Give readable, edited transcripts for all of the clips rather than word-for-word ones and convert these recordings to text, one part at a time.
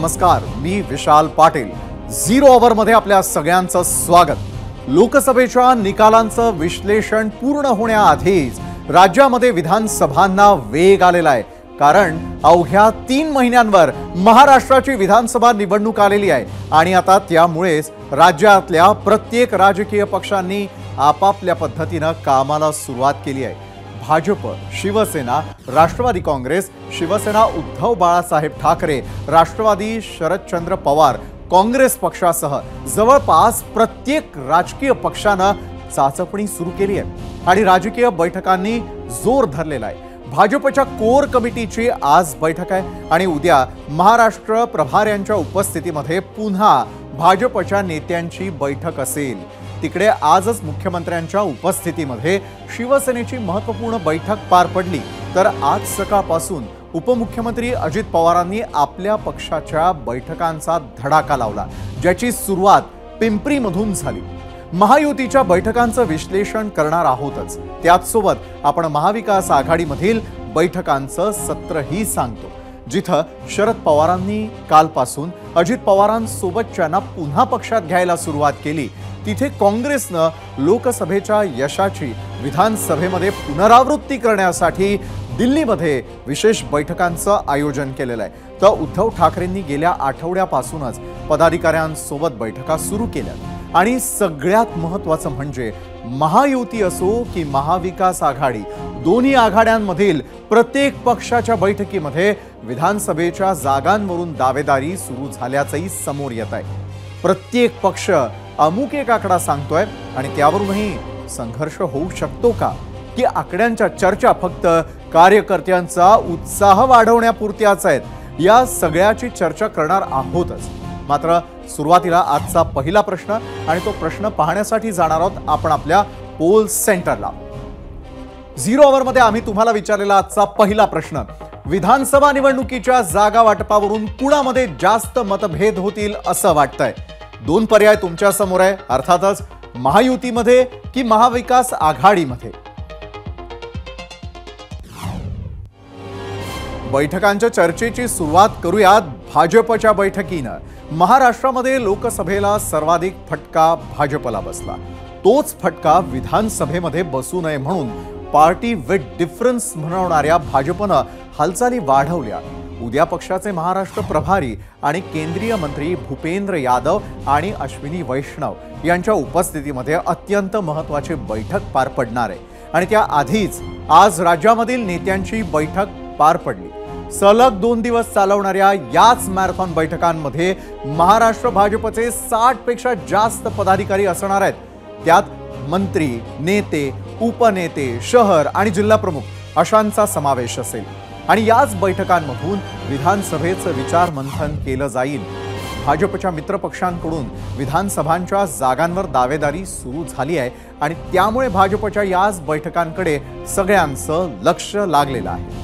नमस्कार, मी Vishal Patil. Zero our मध्ये आपल्या सगळ्यांचं स्वागत। लोकसभेच्या निकालांचं विश्लेषण पूर्ण होण्याआधीच राज्यामध्ये विधानसभांना वेग आलेला आहे, कारण अवघ्या 3 महिन्यांवर महाराष्ट्राची विधानसभा निवडणूक आलेली आहे आणि आता त्यामुळेच राज्यातल्या प्रत्येक राजकीय पक्षांनी आपापल्या पद्धतीने कामाला सुरुवात केली आहे। भाजप, शिवसेना, राष्ट्रवादी काँग्रेस, शिवसेना उद्धव बाळासाहेब ठाकरे, राष्ट्रवादी शरदचंद्र पवार, काँग्रेस पक्षासह जवळपास प्रत्येक राजकीय पक्षाने चाचपणी सुरू केली आहे आणि राजकीय बैठकांनी जोर धरलेला आहे। भाजपच्या कोर कमिटीची आज बैठक आहे आणि उद्या महाराष्ट्र प्रभाऱ्यांच्या उपस्थितीमध्ये पुन्हा भाजपच्या नेत्यांची बैठक असेल। तिकडे आजच मुख्यमंत्र्यांच्या उपस्थितीमध्ये शिवसेनेची महत्त्वपूर्ण बैठक पार पडली, तर आज सकाळपासून उपमुख्यमंत्री अजित पवारांनी आपल्या पक्षाच्या बैठकांचा धडाका लावला, ज्याची सुरुवात पिंपरीमधून झाली। महायुतीच्या बैठकांचं विश्लेषण करणार आहोतच, त्याचसोबत आपण महाविकास आघाडीमधील बैठकांचं सत्रही सांगतो, जिथं शरद पवारांनी कालपासून अजित पवारांसोबतच्यांना पुन्हा पक्षात घ्यायला सुरुवात केली। तिथे काँग्रेसनं लोकसभेच्या यशाची विधानसभेमध्ये पुनरावृत्ती करण्यासाठी दिल्लीमध्ये विशेष बैठकांचं आयोजन केलेलं आहे। तर उद्धव ठाकरेंनी गेल्या आठवड्यापासूनच पदाधिकाऱ्यांसोबत बैठका सुरू केल्या आणि सगळ्यात महत्त्वाचं म्हणजे महायुती असो की महाविकास आघाडी, दोन्ही आघाड्यांमधील प्रत्येक पक्षाच्या बैठकीमध्ये विधानसभेच्या जागांवरून दावेदारी सुरू झाल्याचंही समोर येत आहे। प्रत्येक पक्ष अमुक एक आकडा सांगतोय आणि त्यावरूनही संघर्ष होऊ शकतो का, की आकड्यांच्या चर्चा फक्त कार्यकर्त्यांचा उत्साह वाढवण्यापुरत्याच आहेत? या सगळ्याची चर्चा करणार आहोतच। मात्र सुरुवातीला आजचा पहिला प्रश्न, आणि तो प्रश्न पाहण्यासाठी जाणार आहोत आपण आपल्या पोल सेंटरला। झिरो अवर मध्ये आम्ही तुम्हाला विचारलेला आजचा पहिला प्रश्न, विधानसभा निवडणुकीच्या जागा वाटपावरून कुणामध्ये जास्त मतभेद होतील असं वाटतंय? 2 पर्याय तुमच्या समोर आहे, अर्थातच महायुतीमध्ये की महाविकास आघाडीमध्ये। बैठकांच्या चर्चेची सुरुवात करूयात भाजपच्या बैठकीनं। महाराष्ट्रामध्ये लोकसभेला सर्वाधिक फटका भाजपला बसला, तोच फटका विधानसभेमध्ये बसू नये म्हणून पार्टी विथ डिफरन्स म्हणवणाऱ्या भाजपनं हालचाली वाढवल्या। उद्या पक्षाचे महाराष्ट्र प्रभारी आणि केंद्रीय मंत्री भूपेंद्र यादव आणि अश्विनी वैष्णव यांच्या उपस्थितीमध्ये अत्यंत महत्त्वाची बैठक पार पडणार आहे आणि त्या आधीच आज राज्यामधील नेत्यांची बैठक पार पडली। सलग 2 दिवस चालवणाऱ्या याच मॅरेथॉन बैठकांमध्ये महाराष्ट्र भाजपचे 60 पेक्षा जास्त पदाधिकारी असणार आहेत। त्यात मंत्री, नेते, उपनेते, शहर आणि जिल्हा प्रमुख अशांचा समावेश असेल आणि याच बैठकांमधून विधानसभेचं विचार मंथन केलं जाईल। भाजपच्या मित्रपक्षांकडून विधानसभांच्या जागांवर दावेदारी सुरू झाली आहे आणि त्यामुळे भाजपच्या याच बैठकांकडे सगळ्यांचं लक्ष लागलेलं आहे।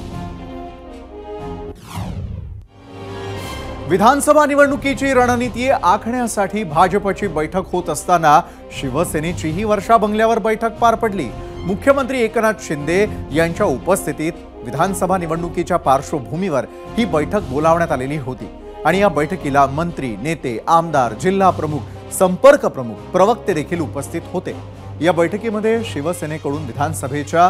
विधानसभा निवडणुकीची रणनीती आखण्यासाठी भाजपची बैठक होत असताना शिवसेनेचीही वर्षा बंगल्यावर बैठक पार पडली। मुख्यमंत्री एकनाथ शिंदे यांच्या उपस्थितीत विधानसभा निवडणुकीच्या पार्श्वभूमीवर ही बैठक बोलावण्यात आलेली होती आणि या बैठकीला मंत्री, नेते, आमदार, जिल्हा प्रमुख, संपर्क प्रमुख, प्रवक्ते देखील उपस्थित होते। या बैठकीमध्ये शिवसेनेकडून विधानसभेच्या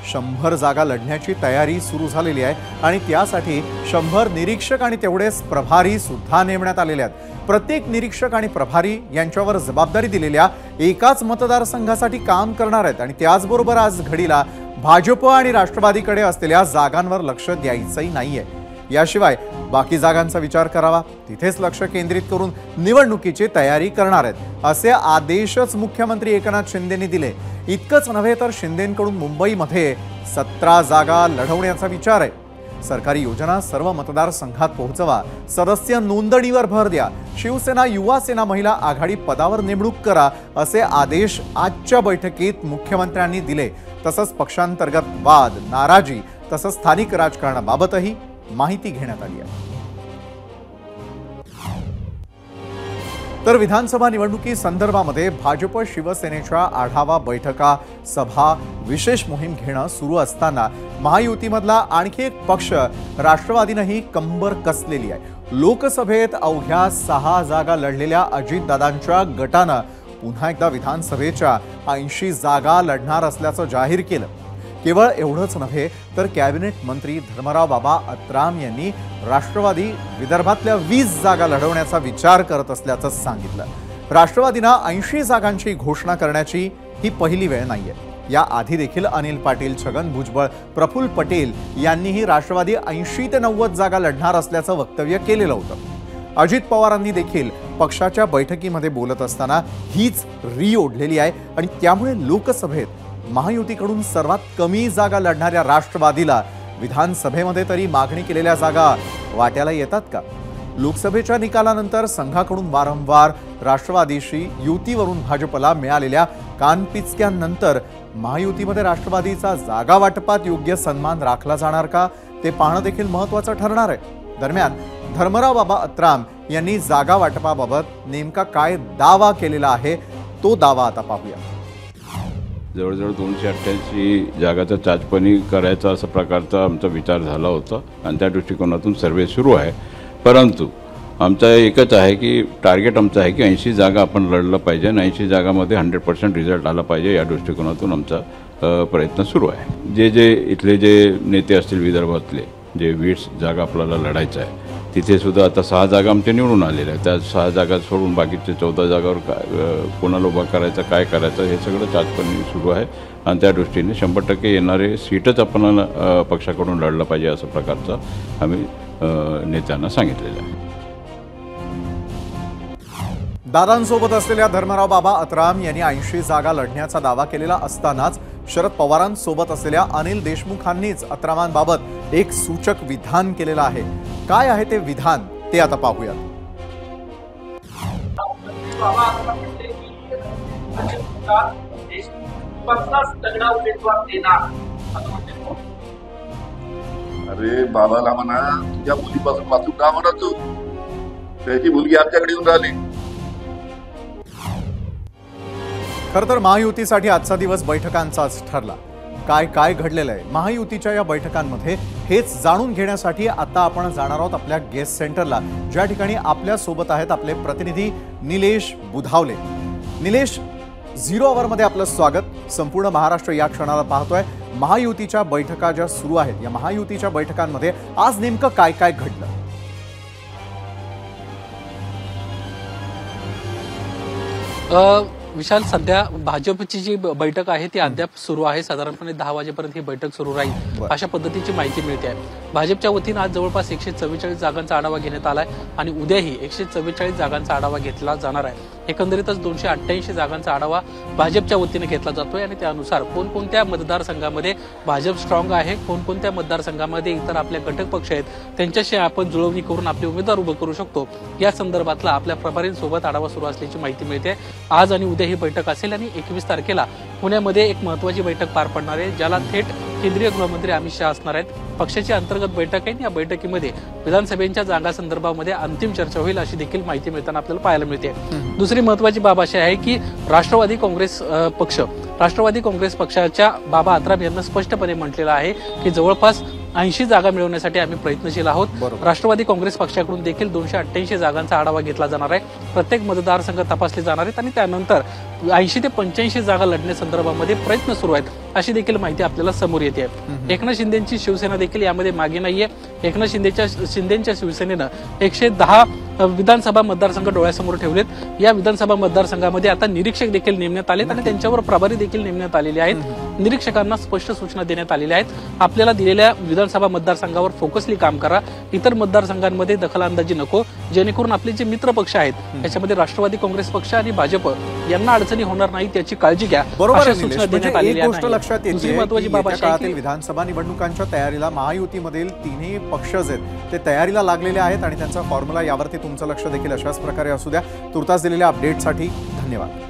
100 जागा लढण्याची तयारी सुरू झालेली आहे आणि त्यासाठी 100 निरीक्षक आणि तेवढेच प्रभारी सुद्धा नेमण्यात आलेले आहेत। प्रत्येक निरीक्षक आणि प्रभारी यांच्यावर जबाबदारी दिलेल्या एकाच मतदारसंघासाठी काम करणार आहेत आणि त्याचबरोबर आज घडीला भाजप आणि राष्ट्रवादीकडे असलेल्या जागांवर लक्ष द्यायचंही नाहीये। याशिवाय बाकी जागांचा विचार करावा, तिथेच लक्ष केंद्रित करून निवडणुकीची तयारी करणार आहेत असे आदेशच मुख्यमंत्री एकनाथ शिंदेंनी दिले। इतकंच नव्हे तर शिंदेंकडून मुंबईमध्ये 17 जागा लढवण्याचा विचार आहे। सरकारी योजना सर्व मतदारसंघात पोहोचवा, सदस्य नोंदणीवर भर द्या, शिवसेना, युवा सेना, महिला आघाडी पदावर नेमणूक करा असे आदेश आजच्या बैठकीत मुख्यमंत्र्यांनी दिले। तसंच पक्षांतर्गत वाद, नाराजी तसंच स्थानिक राजकारणाबाबतही माहिती घेण्यात आली आहे। तर विधानसभा निवडणुकी संदर्भामध्ये भाजप शिवसेनेच्या आढावा बैठका सभा विशेष मोहीम घेणं सुरू असताना महायुतीमधला आणखी एक पक्ष राष्ट्रवादीनेही कंबर कसलेली आहे। लोकसभेत अवघ्या 6 जागा लढलेल्या अजितदादांच्या गटानं पुन्हा एकदा विधानसभेच्या 80 जागा लढणार असल्याचं जाहीर केलं। केवळ एवढंच नव्हे तर कॅबिनेट मंत्री धर्मराव बाबा अत्राम यांनी राष्ट्रवादी विदर्भातल्या 20 जागा लढवण्याचा विचार करत असल्याचं सांगितलं। राष्ट्रवादीनं 80 जागांची घोषणा करण्याची ही पहिली वेळ नाहीये। या आधी देखील अनिल पाटील, छगन भुजबळ, प्रफुल्ल पटेल यांनीही राष्ट्रवादी 80 ते 90 जागा लढणार असल्याचं वक्तव्य केलेलं होतं। अजित पवारांनी देखील पक्षाच्या बैठकीमध्ये बोलत असताना हीच री ओढलेली आहे आणि त्यामुळे लोकसभेत महायुतीकडून सर्वात कमी जागा लढणाऱ्या राष्ट्रवादीला विधानसभेमध्ये तरी मागणी केलेल्या जागा वाट्याला येतात का? लोकसभेच्या निकालानंतर संघाकडून वारंवार राष्ट्रवादीशी युतीवरून भाजपला मिळालेल्या कानपिचक्यांनंतर महायुतीमध्ये राष्ट्रवादीचा जागा वाटपात योग्य सन्मान राखला जाणार का ते पाहणं देखील महत्त्वाचं ठरणार आहे। दरम्यान धर्मराव बाबा अत्राम यांनी जागा वाटपाबाबत नेमका काय दावा केलेला आहे तो दावा आता पाहूया। जवळजवळ 288 जागाचा चाचपणी करायचा असा प्रकारचा आमचा विचार झाला होता आणि त्या दृष्टिकोनातून सर्वे सुरू आहे। परंतु आमचा एकच आहे की टार्गेट आमचं आहे की 80 जागा आपण लढलं पाहिजे आणि 80 जागामध्ये 100% रिझल्ट आला पाहिजे या दृष्टिकोनातून आमचा प्रयत्न सुरू आहे। जे इथले जे नेते असतील विदर्भातले जे 20 जागा आपल्याला लढायचं आहे तिथे सुद्धा आता 6 जागा आमच्या निवडून आलेल्या आहेत। त्या 6 जागा सोडून बाकीचे 14 जागावर कोणाला उभा करायचं काय करायचं हे सगळं चाचपणी सुरू आहे आणि त्या दृष्टीने 100% येणारे सीटच आपण पक्षाकडून लढलं पाहिजे असं प्रकारचं आम्ही नेत्यांना सांगितलेलं आहे। दादांसोबत असलेल्या धर्मराव बाबा अत्राम यांनी 80 जागा लढण्याचा दावा केलेला असतानाच शरद पवारांसोबत असलेल्या अनिल देशमुखांनीच अत्रामांबाबत एक सूचक विधान केलेलं आहे। काय आहे ते विधान ते आता पाहूया। अरे बाबाला म्हणा तुझ्या मुलीपासून वाचू का म्हणत तू? त्याची मुलगी आमच्याकडे येऊन राहिली। खरं तर महायुतीसाठी आजचा दिवस बैठकांचाच ठरला। काय काय घडलेलं आहे महायुतीच्या या बैठकांमध्ये हेच जाणून घेण्यासाठी आता आपण जाणार आहोत आपल्या गेस्ट सेंटरला, ज्या ठिकाणी आपल्या सोबत आहेत आपले प्रतिनिधी निलेश बुधावले। निलेश, 0 आवरमध्ये आपलं स्वागत। संपूर्ण महाराष्ट्र या क्षणाला पाहतोय महायुतीच्या बैठका ज्या सुरू आहेत या महायुतीच्या बैठकांमध्ये आज नेमकं काय काय घडलं? विशाल, सध्या भाजपची जी बैठक आहे ती अद्याप सुरू आहे। साधारणपणे 10 वाजेपर्यंत ही बैठक सुरू राहील अशा पद्धतीची माहिती मिळते आहे। भाजपच्या वतीने आज जवळपास 144 जागांचा आढावा घेण्यात आलाय आणि उद्याही 144 जागांचा आढावा घेतला जाणार आहे। एकंदरीतच 288 जागांचा आढावा भाजपच्या वतीने घेतला जातोय आणि त्यानुसार कोणकोणत्या मतदारसंघामध्ये भाजप स्ट्रॉंग आहे, कोणकोणत्या मतदारसंघामध्ये इतर आपल्या घटक पक्ष आहेत त्यांच्याशी आपण जुळवणी करून आपले उमेदवार उभे करू शकतो या संदर्भातला आपल्या प्रभारींसोबत आढावा सुरू असल्याची माहिती मिळते। आज आणि उद्या ही बैठक असेल आणि 21 तारखेला पुण्यामध्ये एक महत्त्वाची बैठक पार पडणार आहे ज्याला थेट केंद्रीय गृहमंत्री अमित शहा असणार आहेत। पक्षाची अंतर्गत बैठक आहे या बैठकीमध्ये विधानसभेच्या जागा संदर्भामध्ये अंतिम चर्चा होईल अशी देखील माहिती मिळताना आपल्याला पाहायला मिळते। दुसरी महत्त्वाची बाब अशी आहे की राष्ट्रवादी काँग्रेस पक्षाच्या बाबा अत्राम यांना स्पष्टपणे म्हटलेलं आहे की जवळपास 80 जागा मिळवण्यासाठी आम्ही प्रयत्नशील आहोत। राष्ट्रवादी काँग्रेस पक्षाकडून देखील 288 जागांचा आढावा घेतला जाणार आहे। प्रत्येक मतदारसंघ तपासले जाणार आहेत आणि त्यानंतर 80 ते 85 जागा लढण्यासंदर्भामध्ये प्रयत्न सुरू आहेत अशी देखील माहिती आपल्याला समोर येते। एकनाथ शिंदेची शिवसेना देखील यामध्ये मागे नाहीये। एकनाथ शिंदेच्या शिवसेनेनं 110 विधानसभा मतदारसंघ डोळ्यासमोर ठेवलेत। या विधानसभा मतदारसंघामध्ये आता निरीक्षक देखील नेमण्यात आलेत आणि त्यांच्यावर प्रभारी देखील नेमण्यात आलेले आहेत। निरीक्षकांना स्पष्ट सूचना देण्यात आलेल्या आहेत। आपल्याला दिलेल्या विधानसभा मतदारसंघावर फोकसली काम करा, इतर मतदारसंघांमध्ये दखलंदाजी नको, जेणेकरून आपले जे मित्र पक्ष आहेत त्याच्यामध्ये राष्ट्रवादी काँग्रेस पक्ष आणि भाजप यांना अडचणी होणार नाही त्याची काळजी घ्या अशा सूचना देण्यात आलेल्या आहेत। दुसरी महत्त्वाची बाब अशी आहे की विधानसभा निवडणुकांच्या तयारीला महायुतीमधील तिन्ही पक्ष आहेत ते तयारीला लागलेले आहेत आणि त्यांचा फॉर्म्युला यावरती तुमचं लक्ष देखील अशाच प्रकारे असू द्या। तुर्तास दिलेल्या अपडेटसाठी धन्यवाद।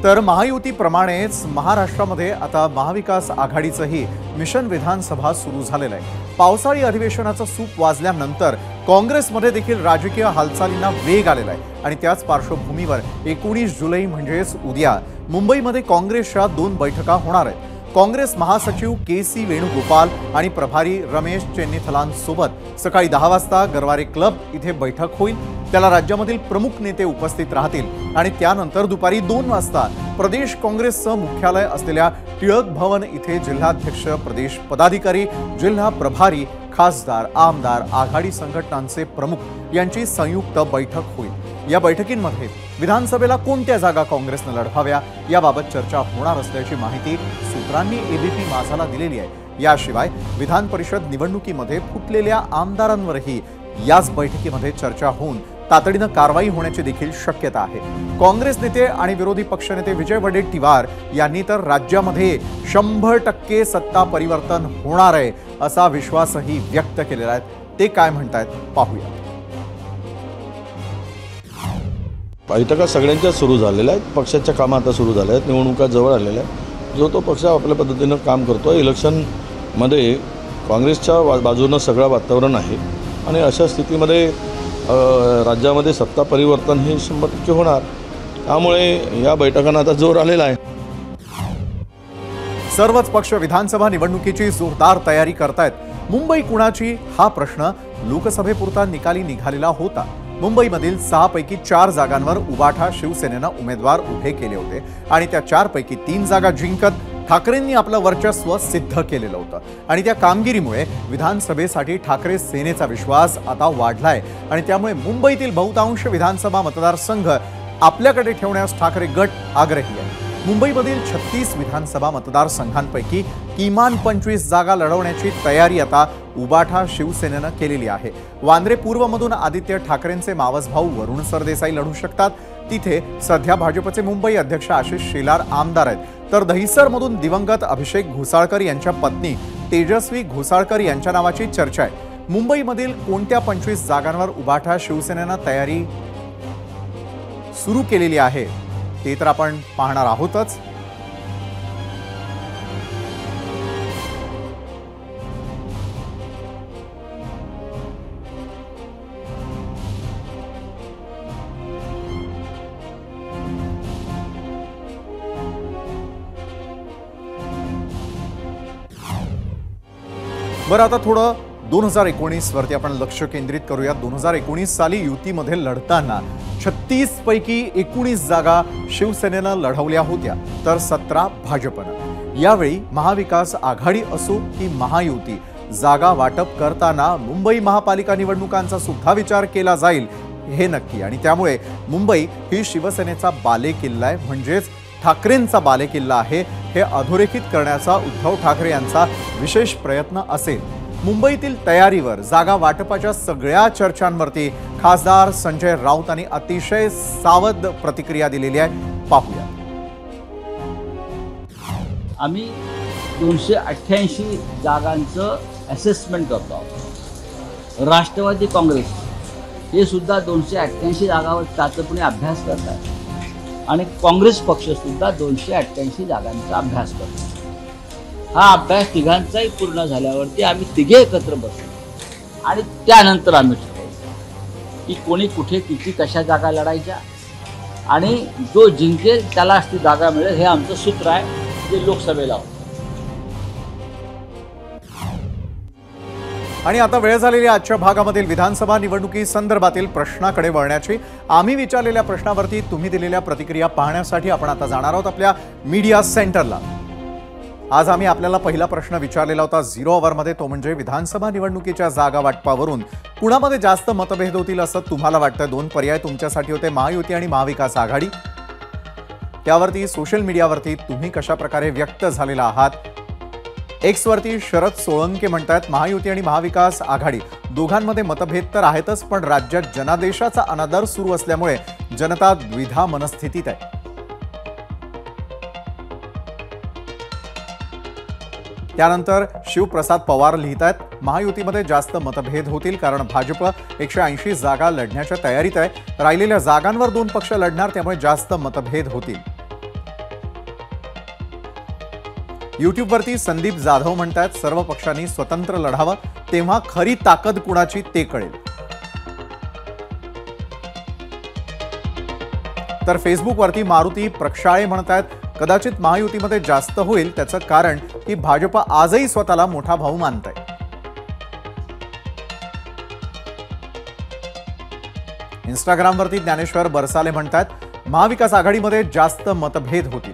तर महायुतीप्रमाणेच महाराष्ट्रामध्ये आता महाविकास आघाडीचंही मिशन विधानसभा सुरू झालेलं आहे। पावसाळी अधिवेशनाचं सूप वाजल्यानंतर काँग्रेसमध्ये देखील राजकीय हालचालींना वेग आलेला आहे आणि त्याच पार्श्वभूमीवर 19 जुलै म्हणजेच उद्या मुंबईमध्ये काँग्रेसच्या 2 बैठका होणार आहेत. काँग्रेस महासचिव के.सी. वेणुगोपाल आणि प्रभारी रमेश चेन्नीथलांसोबत सकाळी 10 वाजता गरवारे क्लब इथे बैठक होईल. त्याला राज्यामधील प्रमुख नेते उपस्थित राहतील आणि त्यानंतर दुपारी 2 वाजता प्रदेश काँग्रेसचं मुख्यालय असलेल्या टिळक भवन इथे जिल्हाध्यक्ष, प्रदेश पदाधिकारी, जिल्हा प्रभारी, खासदार, आमदार, आघाडी संघटनांचे प्रमुख यांची संयुक्त बैठक होईल. या बैठकींमध्ये विधानसभेला कोणत्या जागा काँग्रेसनं लढवाव्या याबाबत चर्चा होणार असल्याची माहिती सूत्रांनी एबीपी माझाला दिलेली आहे. याशिवाय विधान परिषद निवडणुकीमध्ये फुटलेल्या आमदारांवरही याच बैठकीमध्ये चर्चा होऊन तातडीनं कारवाई होण्याची देखील शक्यता आहे. काँग्रेस नेते आणि विरोधी पक्षनेते विजय वडेट्टीवार यांनी तर राज्यामध्ये 100% सत्ता परिवर्तन होणार आहे असा विश्वासही व्यक्त केलेला आहे. ते काय म्हणतायत पाहूया. बैठका सगळ्यांच्या सुरू झालेल्या आहेत. पक्षाच्या कामं आता सुरू झाल्या आहेत. निवडणुका जवळ आलेल्या आहेत. जो तो पक्ष आपल्या पद्धतीनं काम करतो. इलेक्शनमध्ये काँग्रेसच्या बाजूनं सगळं वातावरण आहे आणि अशा स्थितीमध्ये राज्यामध्ये सत्ता परिवर्तन हे 100% होणार. त्यामुळे या बैठकांना आता जोर आलेला आहे. सर्वच पक्ष विधानसभा निवडणुकीची जोरदार तयारी करतायत. मुंबई कुणाची हा प्रश्न लोकसभेपुरता निकाली निघालेला होता. मुंबईमधील 6 पैकी 4 जागांवर उबाठा शिवसेनेनं उमेदवार उभे केले होते आणि त्या 4 पैकी 3 जागा जिंकत ठाकरेंनी आपलं वर्चस्व सिद्ध केलेलं होतं आणि त्या कामगिरीमुळे विधानसभेसाठी ठाकरे सेनेचा विश्वास आता वाढलाय आणि त्यामुळे मुंबईतील बहुतांश विधानसभा मतदारसंघ आपल्याकडे ठेवण्यास ठाकरे गट आग्रही आहे. मुंबईमधील 36 विधानसभा मतदारसंघांपैकी किमान 25 जागा लढवण्याची तयारी आता उबाठा शिवसेनेनं केलेली आहे. वांद्रे पूर्वमधून आदित्य ठाकरेंचे मावस भाऊ वरुण सरदेसाई लढू शकतात. तिथे सध्या भाजपचे मुंबई अध्यक्ष आशिष शेलार आमदार आहेत. तर दहिसरमधून दिवंगत अभिषेक घोसाळकर यांच्या पत्नी तेजस्वी घोसाळकर यांच्या नावाची चर्चा आहे. मुंबईमधील कोणत्या 25 जागांवर उबाठा शिवसेनेनं तयारी सुरू केलेली आहे ते तर आपण पाहणार आहोतच. बरं, आता थोडं 2019 वरती आपण लक्ष केंद्रित करूया. 2019 साली युतीमध्ये लढताना 36 पैकी 19 जागा शिवसेनेनं लढवल्या होत्या तर 17 भाजपनं. यावेळी महाविकास आघाडी असो की महायुती, जागा वाटप करताना मुंबई महापालिका निवडणुकांचा सुद्धा विचार केला जाईल हे नक्की. आणि त्यामुळे मुंबई ही शिवसेनेचा बालेकिल्ला आहे, म्हणजेच ठाकरेंचा बालेकिल्ला आहे हे अधोरेखित करण्याचा उद्धव ठाकरे यांचा विशेष प्रयत्न असेल. मुंबईतील तयारीवर, जागा वाटपाच्या सगळ्या चर्चांवरती खासदार संजय राऊत यांनी अतिशय सावध प्रतिक्रिया दिलेली आहे. पाहूया. आम्ही 288 जागांचं असेसमेंट करतो आहोत. राष्ट्रवादी काँग्रेस हे सुद्धा 288 जागावर चाचपणे अभ्यास करतात आणि काँग्रेस पक्ष सुद्धा 288 जागांचा अभ्यास करतो. हा अभ्यास तिघांचाही पूर्ण झाल्यावरती आम्ही तिघे एकत्र बसतो आणि त्यानंतर आम्ही ठरवतो की कोणी कुठे किती कशा जागा लढायच्या आणि जो जिंकेल त्यालाच ती जागा मिळेल. हे आमचं सूत्र आहे जे लोकसभेला होतं. आणि आता वेळ झालेली आजच्या भागामधील विधानसभा निवडणुकी संदर्भातील प्रश्नाकडे वळण्याची. आम्ही विचारलेल्या प्रश्नावरती तुम्ही दिलेल्या प्रतिक्रिया पाहण्यासाठी आपण आता जाणार आहोत आपल्या मीडिया सेंटरला. आज आम्ही आपल्याला पहिला प्रश्न विचारलेला होता 0 ओव्हरमध्ये, तो म्हणजे विधानसभा निवडणुकीच्या जागा वाटपावरून कुणामध्ये जास्त मतभेद होतील असं तुम्हाला वाटतं. 2 पर्याय तुमच्यासाठी होते, महायुती आणि महाविकास आघाडी. त्यावरती सोशल मीडियावरती तुम्ही कशा प्रकारे व्यक्त झालेला आहात. एक्सवरती शरद सोळंके म्हणतात महायुती आणि महाविकास आघाडी दोघांमध्ये मतभेद तर आहेतच, पण राज्यात जनादेशाचा अनादर सुरू असल्यामुळे जनता द्विधा मनस्थितीत आहे. त्यानंतर शिवप्रसाद पवार लिहितात महायुतीमध्ये जास्त मतभेद होतील कारण भाजप 180 जागा लढण्याच्या तयारीत आहे. राहिलेल्या जागांवर 2 पक्ष लढणार, त्यामुळे जास्त मतभेद होतील. युट्यूबवरती संदीप जाधव म्हणतात सर्व पक्षांनी स्वतंत्र लढावं, तेव्हा खरी ताकद कुणाची ते कळेल. तर फेसबुकवरती मारुती प्रक्षाळे म्हणतात, कदाचित महायुतीमध्ये जास्त होईल त्याचं कारण की भाजप आजही स्वतःला मोठा भाऊ मानत आहे. इंस्टाग्रामवरती ज्ञानेश्वर बरसाले म्हणतात, महाविकास आघाडीमध्ये जास्त मतभेद होतील.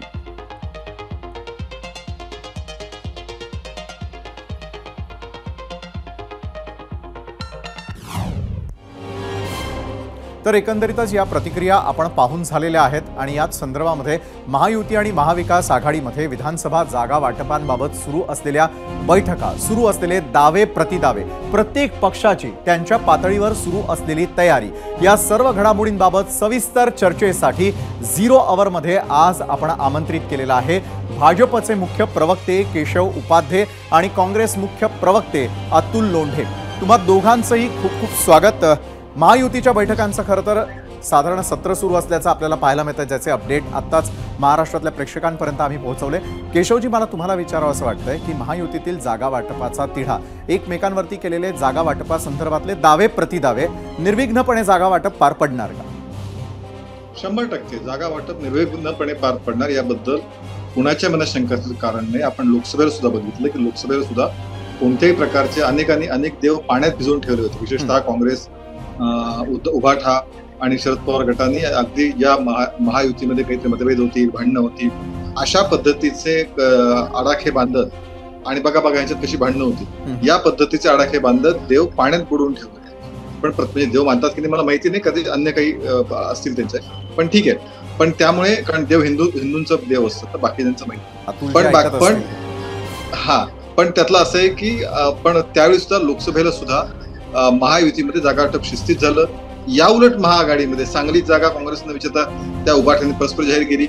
तर एकंदरीतच या प्रतिक्रिया आपण पाहून झालेल्या आहेत आणि याच संदर्भामध्ये महायुती आणि महाविकास आघाडीमध्ये विधानसभा जागा वाटपांबाबत सुरू असलेल्या बैठका, सुरू असलेले दावे प्रतिदावे, प्रत्येक पक्षाची त्यांच्या पातळीवर सुरू असलेली तयारी, या सर्व घडामोडींबाबत सविस्तर चर्चेसाठी 0 आवरमध्ये आज आपण आमंत्रित केलेला आहे भाजपचे मुख्य प्रवक्ते केशव उपाध्ये आणि काँग्रेस मुख्य प्रवक्ते अतुल लोंढे. तुम्हा दोघांचंही खूप खूप स्वागत. महायुतीच्या बैठकांचं खरं तर साधारण सत्र सुरू असल्याचं आपल्याला पाहायला मिळतं, ज्याचे अपडेट आत्ताच महाराष्ट्रातल्या प्रेक्षकांपर्यंत आम्ही पोहोचवले. केशवजी, मला तुम्हाला विचारावं असं वाटतंय की महायुतीतील जागा वाटपाचा तिढा, एकमेकांवरती केलेले जागा वाटपासंदर्भातले दावे प्रतिदावे, निर्विघ्नपणे जागा वाटप पार पडणार का? 100% जागा वाटप निर्विघ्नपणे पार पडणार, याबद्दल कुणाच्या मनात शंकाचं कारण नाही. आपण लोकसभेला सुद्धा बघितलं की लोकसभेला सुद्धा कोणत्याही प्रकारचे अनेक देव पाण्यात भिजवून ठेवले होते. विशेषतः काँग्रेस, उभाठा आणि शरद पवार गटांनी अगदी या महायुतीमध्ये काहीतरी मतभेद होती, भांडणं होती, अशा पद्धतीचे आडाखे बांधत आणि बघा यांच्यात कशी भांडणं होती, या पद्धतीचे आडाखे बांधत देव पाण्यात बुडवून ठेवले. पण म्हणजे देव मानतात की नाही मला माहिती नाही, कधी अन्य काही असतील त्यांचे, पण ठीक आहे. पण त्यामुळे कारण देव हिंदूंचं देव असतं तर बाकीच्यांचं माहिती. पण त्यातलं असं आहे की पण त्यावेळी सुद्धा लोकसभेला सुद्धा महायुतीमध्ये जागा वाटप शिस्तीत झालं. या उलट महाआघाडीमध्ये सांगली जागा काँग्रेसनं विचारता त्या उभाठ्यांनी परस्पर जाहीर केली,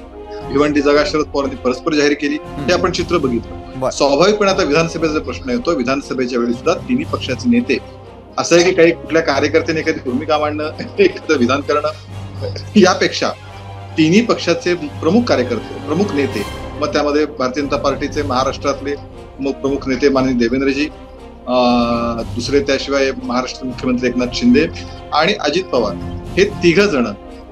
भिवंडी जागा शरद पवारांनी परस्पर जाहीर केली, हे आपण चित्र बघितलं. स्वाभाविकपणे आता विधानसभेचा प्रश्न येतो. विधानसभेच्या वेळी सुद्धा तिन्ही पक्षाचे नेते, असं आहे की काही कुठल्या कार्यकर्त्याने एखादी भूमिका मांडणं, एखादं विधान करणं, यापेक्षा तिन्ही पक्षाचे प्रमुख कार्यकर्ते, प्रमुख नेते, मग त्यामध्ये भारतीय जनता पार्टीचे महाराष्ट्रातले प्रमुख नेते माननीय देवेंद्रजी, दुसरे त्याशिवाय महाराष्ट्र मुख्यमंत्री एकनाथ शिंदे आणि अजित पवार, हे तिघ जण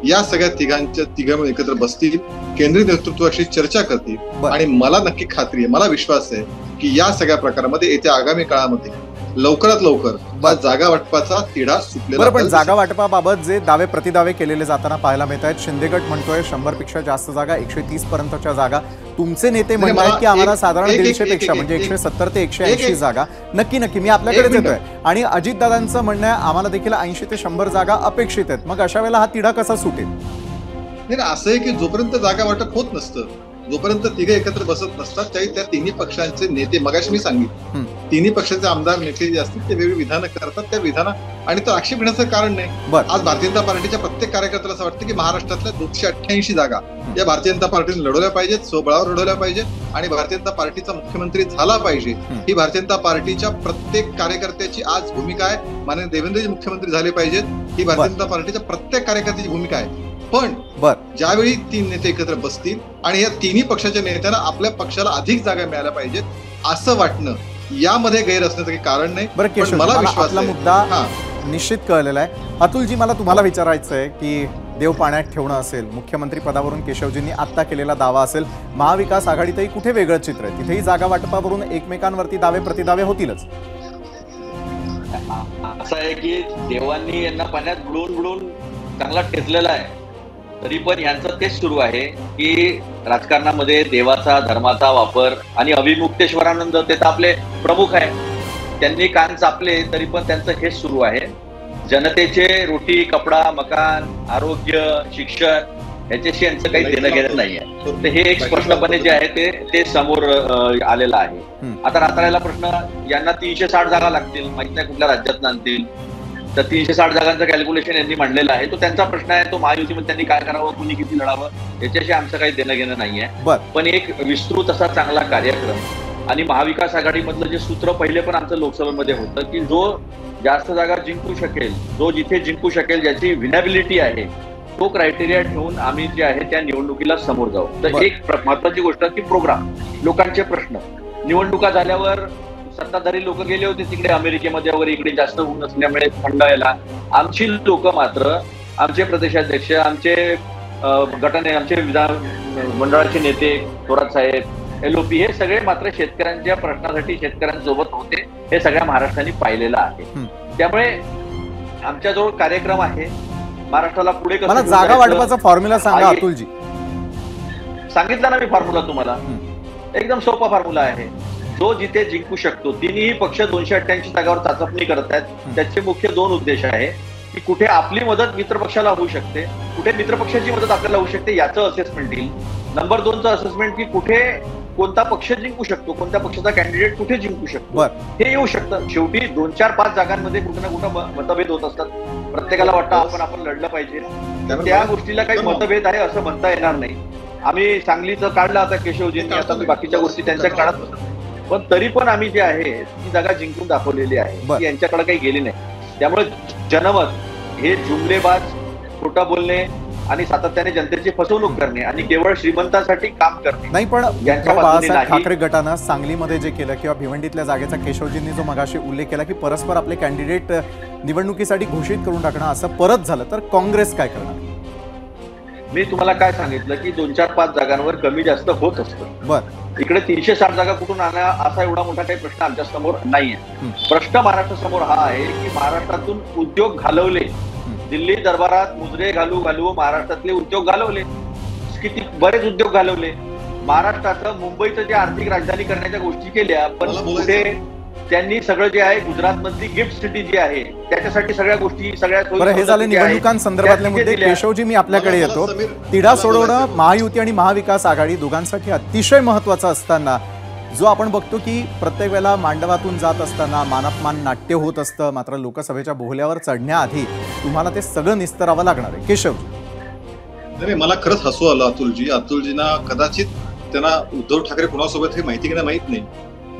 या सगळ्या तिघ एकत्र बसतील, केंद्रीय नेतृत्वाशी चर्चा करतील आणि मला नक्की खात्री आहे, मला विश्वास आहे की या सगळ्या प्रकारामध्ये येत्या आगामी काळामध्ये लवकरात लवकर जागा वाटपाचा तिढा सुटलेला. पण जागा वाटपाबाबत जे दावे प्रतिदावे केलेले जाताना पाहायला मिळत आहेत, शिंदे गट म्हणतोय 100 पेक्षा जास्त जागा, 130 पर्यंतच्या जागा. तुमचे नेते म्हणतात की आम्हाला साधारण 150 पेक्षा म्हणजे 170 ते 180 जागा. नक्की मी आपल्याकडेच येतोय. आणि अजितदादांचं म्हणणं आहे आम्हाला देखील 80 ते 100 जागा अपेक्षित आहेत. मग अशा वेळेला हा तिढा कसा सुटेल? नाही, असं आहे की जोपर्यंत जागा वाटप होत नसतं, जोपर्यंत तिघे एकत्र बसत नसतात, त्याही त्या तिन्ही पक्षांचे नेते, मगाशी मी सांगितलं, तिन्ही पक्षाचे आमदार नेते जे असतील ते वेगळी विधानं करतात. त्या विधानं आणि तो आक्षेप घेण्याचं कारण नाही. आज भारतीय जनता पार्टीच्या प्रत्येक कार्यकर्त्याला असं वाटतं की महाराष्ट्रातल्या 288 जागा या भारतीय जनता पार्टीने लढवल्या पाहिजेत, स्वबळावर लढवल्या पाहिजेत आणि भारतीय जनता पार्टीचा मुख्यमंत्री झाला पाहिजे, ही भारतीय जनता पार्टीच्या प्रत्येक कार्यकर्त्याची आज भूमिका आहे. माननीय देवेंद्रजी मुख्यमंत्री झाले पाहिजेत, ही भारतीय जनता पार्टीच्या प्रत्येक कार्यकर्त्याची भूमिका आहे. पण ज्यावेळी 3 नेते एकत्र बसतील आणि या तिन्ही पक्षाच्या नेत्यांना आपल्या पक्षाला अधिक जागा मिळायला पाहिजेत असं वाटणं, यामध्ये गैर असण्याचं काही कारण नाही. बरं, मला विश्वास मुद्दा निश्चित कळलेला आहे. अतुलजी, मला तुम्हाला विचारायचं आहे की देव पाण्यात ठेवणं असेल, मुख्यमंत्री पदावरून केशवजींनी आत्ता केलेला दावा असेल, महाविकास आघाडीतही कुठे वेगळं चित्र आहे, तिथेही जागा वाटपावरून एकमेकांवरती दावे प्रतिदावे होतीलच. असं आहे की देवांनी यांना पाण्यात बुडवून चांगला ठेचलेला आहे, तरी पण यांचं तेच सुरू आहे की राजकारणामध्ये देवाचा, धर्माचा वापर आणि अभिमुक्तेश्वरानंद ते तर आपले प्रमुख आहे, त्यांनी कान चापले तरी पण त्यांचं हेच सुरू आहे. जनतेचे रोटी, कपडा, मकान, आरोग्य, शिक्षण याच्याशी यांचं काही देणं घेणं नाहीये. तर हे एक स्पष्टपणे जे आहे ते समोर आलेलं आहे. आता रात्रायला प्रश्न, यांना 360 जागा लागतील, माहित नाही कुठल्या राज्यात आणतील, तर 360 जागांचं कॅल्क्युलेशन यांनी मांडलेलं आहे. तो त्यांचा प्रश्न आहे, तो महायुतीमध्ये त्यांनी काय करावं, कुणी किती लढावं याच्याशी आमचं काही देणं घेणं नाहीये. पण एक विस्तृत असा चांगला कार्यक्रम आणि महाविकास आघाडीमधलं जे सूत्र पहिले पण आमचं लोकसभेमध्ये होतं की जो जास्त जागा जिंकू शकेल, जो जिथे जिंकू शकेल, ज्याची विनॅबिलिटी आहे, तो क्रायटेरिया ठेवून आम्ही जे आहे त्या निवडणुकीला समोर जाऊ. तर एक महत्वाची गोष्ट की प्रोग्राम, लोकांचे प्रश्न, निवडणुका झाल्यावर सत्ताधारी लोक गेले होते तिकडे अमेरिकेमध्ये वगैरे, इकडे जास्त ऊन असल्यामुळे थंडायला, आमची लोक मात्र, आमचे प्रदेशाध्यक्ष, आमचे गटाने आमचे विधान मंडळाचे नेते थोरात साहेब, LOP हे सगळे मात्र शेतकऱ्यांच्या प्रश्नासाठी शेतकऱ्यांसोबत होते, हे सगळ्या महाराष्ट्राने पाहिलेलं आहे. त्यामुळे आमच्याजवळ कार्यक्रम आहे. महाराष्ट्राला पुढे मला कसं जागा वाटपाचा फॉर्म्युला सांगा अतुलजी. सांगितलं ना मी फॉर्म्युला तुम्हाला, एकदम सोपा फॉर्म्युला आहे. जो जिथे जिंकू शकतो, तिन्ही पक्ष 288 जागावर चाचपणी करत आहेत. त्याचे मुख्य 2 उद्देश आहे की कुठे आपली मदत मित्रपक्षाला होऊ शकते, कुठे मित्रपक्षाची मदत आपल्याला होऊ शकते, याचं असेसमेंट येईल. नंबर 2चं असेसमेंट की कुठे कोणता पक्ष जिंकू शकतो, कोणत्या पक्षाचा कॅन्डिडेट कुठे जिंकू शकतो, हे येऊ शकतं. शेवटी 2, 4, 5 जागांमध्ये कुठे ना कुठं मतभेद होत असतात. प्रत्येकाला वाटतं आपण लढलं पाहिजे. त्या गोष्टीला काही मतभेद आहे असं म्हणता येणार नाही. आम्ही सांगलीचं काढलं आता केशवजींनी, आता मी बाकीच्या गोष्टी त्यांच्या काळात, पण तरी पण आम्ही जे आहे ती जागा जिंकून दाखवलेली आहे, ती यांच्याकडे काही गेली नाही. त्यामुळे जनमत हे जुमलेबाज, खोटं बोलणे आणि सातत्याने जनतेची फसवणूक करणे आणि केवळ श्रीमंतासाठी काम करणे नाही, पण बाळासाहेब ठाकरे गटानं सांगलीमध्ये जे केलं किंवा भिवंडीतल्या जागेचा केशवजींनी जो मगाशी उल्लेख केला की परस्पर आपले कॅन्डिडेट निवडणुकीसाठी घोषित करून टाकणं, असं परत झालं तर काँग्रेस काय करणार? मी तुम्हाला काय सांगितलं की 2, 4, 5 जागांवर कमी जास्त होत असतं. इकडे 360 जागा कुठून आणा असा एवढा मोठा काही प्रश्न आमच्या समोर नाहीये. प्रश्न महाराष्ट्र समोर हा आहे की महाराष्ट्रातून उद्योग घालवले, दिल्ली दरबारात मुजरे घालू महाराष्ट्रातले उद्योग घालवले, किती बरेच उद्योग घालवले. महाराष्ट्राचं मुंबईचं जे आर्थिक राजधानी करण्याच्या गोष्टी केल्या, पण कुठे त्यांनी सगळं जे आहे गुजरात मधली गिफ्ट सिटी जी आहे त्याच्यासाठी सगळ्या गोष्टी सगळ्या. हे झाले निवडणुकांसंदर्भातले मुद्दे. केशवजी, मी आपल्याकडे येतो. तिढा सोडवणं महायुती आणि महाविकास आघाडी दोघांसाठी अतिशय महत्वाचं असताना जो आपण बघतो की प्रत्येक वेळेला मांडवातून जात असताना मानापमान नाट्य होत असतं, मात्र लोकसभेच्या बोहल्यावर चढण्याआधी तुम्हाला ते सगळं निस्तरावं लागणार आहे. केशवजी, नाही, मला खरंच हसू आलं अतुलजींना. कदाचित त्यांना उद्धव ठाकरे कुणासोबत हे माहिती की नाही माहित नाही.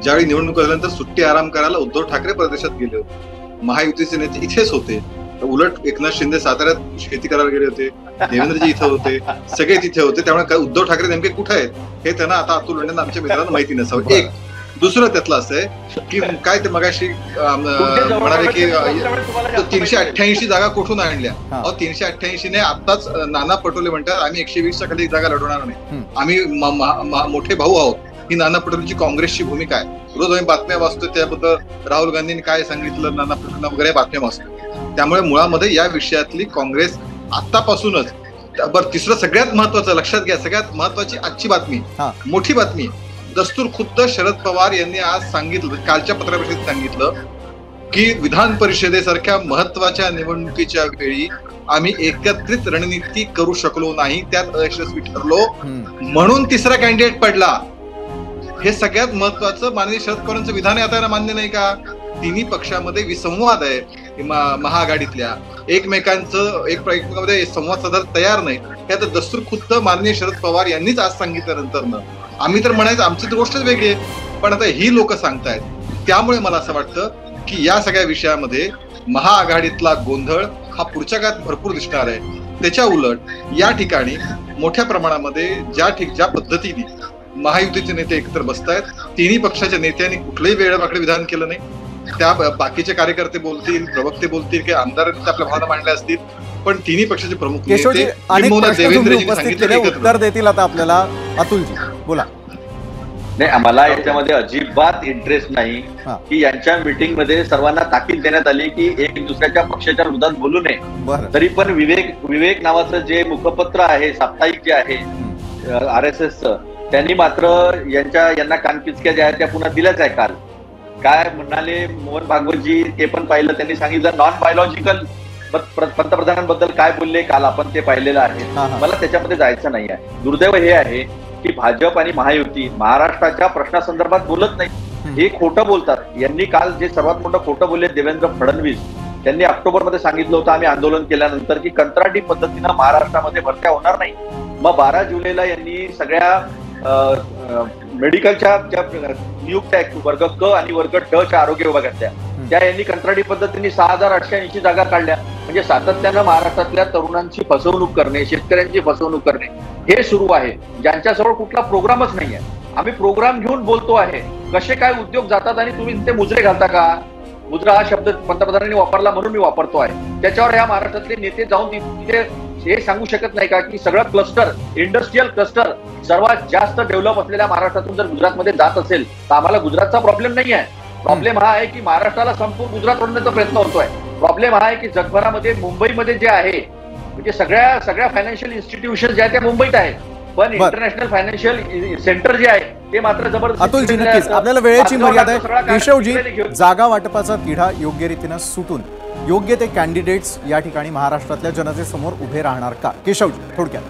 ज्यावेळी निवडणूक झाल्यानंतर सुट्टी आराम करायला उद्धव ठाकरे प्रदेशात गेले होते, महायुतीचे नेते इथेच होते. उलट एकनाथ शिंदे साताऱ्यात शेती करायला गेले होते, देवेंद्रजी इथं होते, सगळे तिथे होते. त्यामुळे उद्धव ठाकरे नेमके कुठे आहेत हे त्यांना आता अतुल लोंढे आमच्या मित्रांना माहिती नसावं. एक दुसरं त्यातलं असं आहे की काय ते मगाशी म्हणाले की 388 जागा कुठून आणल्या. 388 ने आताच नाना पटोले म्हणतात आम्ही 120च्या खाली जागा लढवणार नाही, आम्ही मोठे भाऊ आहोत. ही नाना पटोलेंची काँग्रेसची भूमिका आहे. रोज आम्ही बातम्या वाचतो त्याबद्दल, राहुल गांधींनी काय सांगितलं नाना पटोलेंना वगैरे बातम्या वाचतो. त्यामुळे मुळामध्ये या विषयातली काँग्रेस आतापासूनच. बरं, तिसरं सगळ्यात महत्वाचं लक्षात घ्या, सगळ्यात महत्वाची आजची बातमी, मोठी बातमी. दस्तूर खुद्द शरद पवार यांनी आज सांगितलं, कालच्या पत्रपरिषदेत सांगितलं की विधान परिषदेसारख्या महत्वाच्या निवडणुकीच्या वेळी आम्ही एकत्रित रणनीती करू शकलो नाही, त्यात अयशस्वी ठरलो, म्हणून तिसरा कॅन्डिडेट पडला. हे सगळ्यात महत्वाचं. माननीय शरद पवारांचं विधान आहे, आता मान्य नाही का? तिन्ही पक्षामध्ये विसंवाद आहे महाआघाडीतल्या, एकमेकांमध्ये संवाद साधायला तयार नाही. हे आता दस्तूर खुद्द माननीय शरद पवार यांनीच आज सांगितल्यानंतर आम्ही तर म्हणायचं आमची तर गोष्टच वेगळी आहे, पण आता ही लोक सांगतायत. त्यामुळे मला असं वाटतं की या सगळ्या विषयामध्ये महाआघाडीतला गोंधळ हा पुढच्या काळात भरपूर दिसणार आहे. त्याच्या उलट या ठिकाणी मोठ्या प्रमाणामध्ये ज्या पद्धतीने महायुतीचे नेते एकत्र बसतायत, तिन्ही पक्षाच्या नेत्यांनी कुठलंही वेळेवाकडे विधान केलं नाही. त्या बाकीचे कार्यकर्ते बोलतील, प्रवक्ते बोलतील, की आमदारांनी आपल्या भावना मांडल्या असतील, पण तिन्ही पक्षाचे प्रमुख उत्तर देतील आता आपल्याला. अतुलजी बोला. नाही, मला याच्यामध्ये अजिबात इंटरेस्ट नाही की यांच्या मीटिंग मध्ये सर्वांना ताकीद देण्यात आली की एक दुसऱ्याच्या पक्षाच्या विरोधात बोलू नये. तरी पण विवेक नावाचं जे मुखपत्र आहे, साप्ताहिक जे आहे RSSचं, त्यांनी मात्र यांना कानपिचक्या ज्या आहेत त्या पुन्हा दिल्याच आहे. काल काय म्हणाले मोहन भागवतजी ते पण पाहिलं, त्यांनी सांगितलं नॉन बायोलॉजिकल पंतप्रधानांबद्दल काय बोलले काल आपण ते पाहिलेलं आहे. मला त्याच्यामध्ये जायचं नाही आहे. दुर्दैव हे आहे की भाजप आणि महायुती महाराष्ट्राच्या प्रश्नासंदर्भात बोलत नाही, हे खोटं बोलतात. यांनी काल जे सर्वात मोठं खोटं बोलले देवेंद्र फडणवीस, त्यांनी ऑक्टोबरमध्ये सांगितलं होतं आम्ही आंदोलन केल्यानंतर की कंत्राटी पद्धतीनं महाराष्ट्रामध्ये भरत्या होणार नाही. मग 12 जुलैला यांनी सगळ्या मेडिकलच्या ज्या नियुक्त्या आहेत वर्ग क आणि वर्ग ड च्या आरोग्य विभागातल्या, त्या यांनी कंत्राटी पद्धतीने 6880 जागा काढल्या. म्हणजे सातत्यानं महाराष्ट्रातल्या तरुणांची फसवणूक करणे, शेतकऱ्यांची फसवणूक करणे हे सुरू आहे. ज्यांच्याजवळ कुठला प्रोग्रामच नाहीये. आम्ही प्रोग्राम घेऊन बोलतो आहे. कसे काय उद्योग जातात आणि तुम्ही ते मुजरे घालता का? मुजरा हा शब्द पंतप्रधानांनी वापरला म्हणून मी वापरतो आहे. त्याच्यावर या महाराष्ट्रातले नेते जाऊन तिथे हे सांगू शकत नाही का की सगळं क्लस्टर, इंडस्ट्रीयल क्लस्टर सर्वात जास्त डेव्हलप असलेल्या महाराष्ट्रातून जर गुजरातमध्ये जात असेल तर आम्हाला गुजरातचा प्रॉब्लेम नाही आहे. प्रॉब्लेम हा आहे की महाराष्ट्राला संपूर्ण गुजरात ओढण्याचा प्रयत्न होतोय. प्रॉब्लेम हा आहे की जगभरामध्ये मुंबईमध्ये जे आहे म्हणजे सगळ्या फायनान्शियल इन्स्टिट्यूशन जे आहेत त्या मुंबईत आहेत, पण इंटरनॅशनल फायनान्शियल सेंटर जे आहे ते मात्र जबरदस्त. अतुलजी, नक्कीच आपल्याला वेळेची मर्यादा आहे. केशवजी, जागा वाटपाचा तिढा योग्य रीतीने सुटून योग्य ते कॅन्डिडेट्स या ठिकाणी महाराष्ट्रातल्या जनतेसमोर उभे राहणार का? केशवजी, थोडक्यात.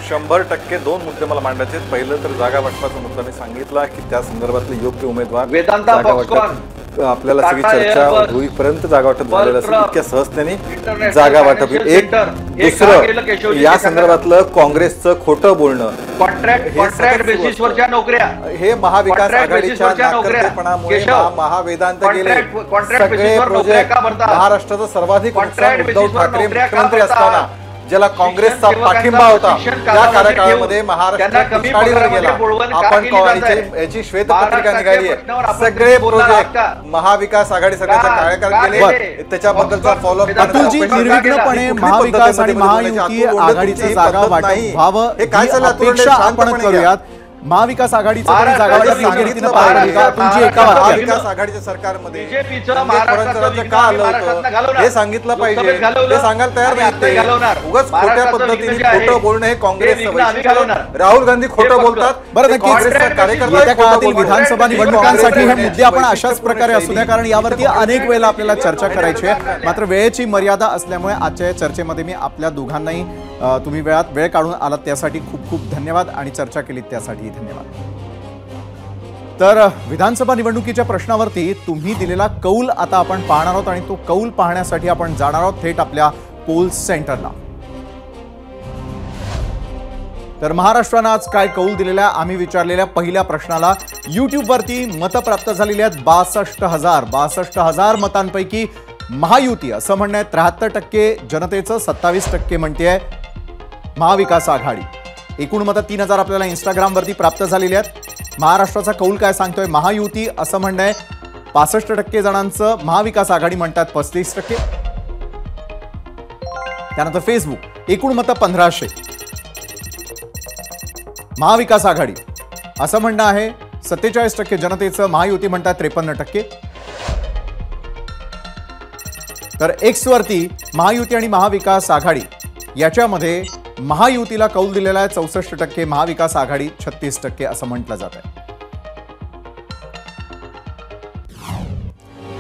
100% 2 मुद्दे मला मांडायचे आहेत. पहिलं तर जागा वाटपाचा मुद्दा मी सांगितला की त्या संदर्भातले योग्य उमेदवार वेदांता फॉक्सकॉन आपल्याला सगळी चर्चा होईपर्यंत जागा वाटप झालेलं असेल इतक्या सहजतेने जागा वाटप. एक दुसरं या संदर्भातलं काँग्रेसचं खोटं बोलणं, कॉन्ट्रॅक्ट बेसिसवरच्या नोकऱ्या, हे महाविकास आघाडीच्या नाकर्तेपणामुळे महावेदांत गेले. सगळे प्रोजेक्ट महाराष्ट्राचं सर्वाधिक नुकसान उद्धव ठाकरे मुख्यमंत्री असताना ज्याला काँग्रेसचा पाठिंबा होता त्या कार्यकाळामध्ये महाराष्ट्र पिछाडीवर गेला. आपण याची श्वेतपत्रिका निघाली आहे. सगळे प्रोजेक्ट महाविकास आघाडी सरकारच्या कार्यकाळात गेले. त्याच्याबद्दलचा फॉलोअप. अतुलजी, निर्विघ्नपणे महाविकास आणि महायुती आघाडीचं जागा वाटप व्हावं हे काय अपेक्षा आपण करूयात. महाविकास आघाडीचं जागा वाटप योग्य रीतीने पार पडेल का? तुमची एका महाविकास आघाडीच्या सरकारमध्ये का आलं होतं हे सांगितलं पाहिजे. ते सांगायला तयार नाही. उगाच खोट्या पद्धतीने खोटं बोलणं हे काँग्रेसचं. राहुल गांधी खोटं बोलतात. बरं, येत्या काळातील विधानसभा निवडणुकांसाठी हे मुद्दे आपण अशाच प्रकारे असू द्या, कारण यावरती अनेक वेळेला आपल्याला चर्चा करायची आहे. मात्र वेळेची मर्यादा असल्यामुळे आजच्या या चर्चेमध्ये मी आपल्या दोघांनाही तुम्ही वेळ काढून आलात त्यासाठी खूप खूप धन्यवाद आणि चर्चा केली त्यासाठी धन्यवाद. तर विधानसभा निवडणुकीच्या प्रश्नावरती तुम्ही दिलेला कौल आता आपण पाहणार आहोत आणि तो कौल पाहण्यासाठी आपण जाणार आहोत थेट आपल्या पोल सेंटरला. तर महाराष्ट्रानं आज काय कौल दिलेला आम्ही विचारलेल्या पहिल्या प्रश्नाला युट्यूबवरती मतं प्राप्त झालेली आहेत 62,000 मतांपैकी महायुती असं म्हणणं आहे. 73% जनतेचं, 27% म्हणते महाविकास आघाडी. एकूण मतं 3,000 आपल्याला इंस्टाग्रामवरती प्राप्त झालेली आहेत. महाराष्ट्राचा कौल काय सांगतोय? महायुती असं म्हणणं आहे. 65% जणांचं महाविकास आघाडी म्हणतात, 35%. त्यानंतर फेसबुक एकूण मतं 1,500 महाविकास आघाडी असं म्हणणं आहे. 47% जनतेचं, महायुती म्हणतात 53%. तर एक्स वरती महायुती आणि महाविकास आघाडी याच्यामध्ये महायुतीला कौल दिलेला आहे 64%, महाविकास आघाडी 36% असं म्हटलं जात आहे.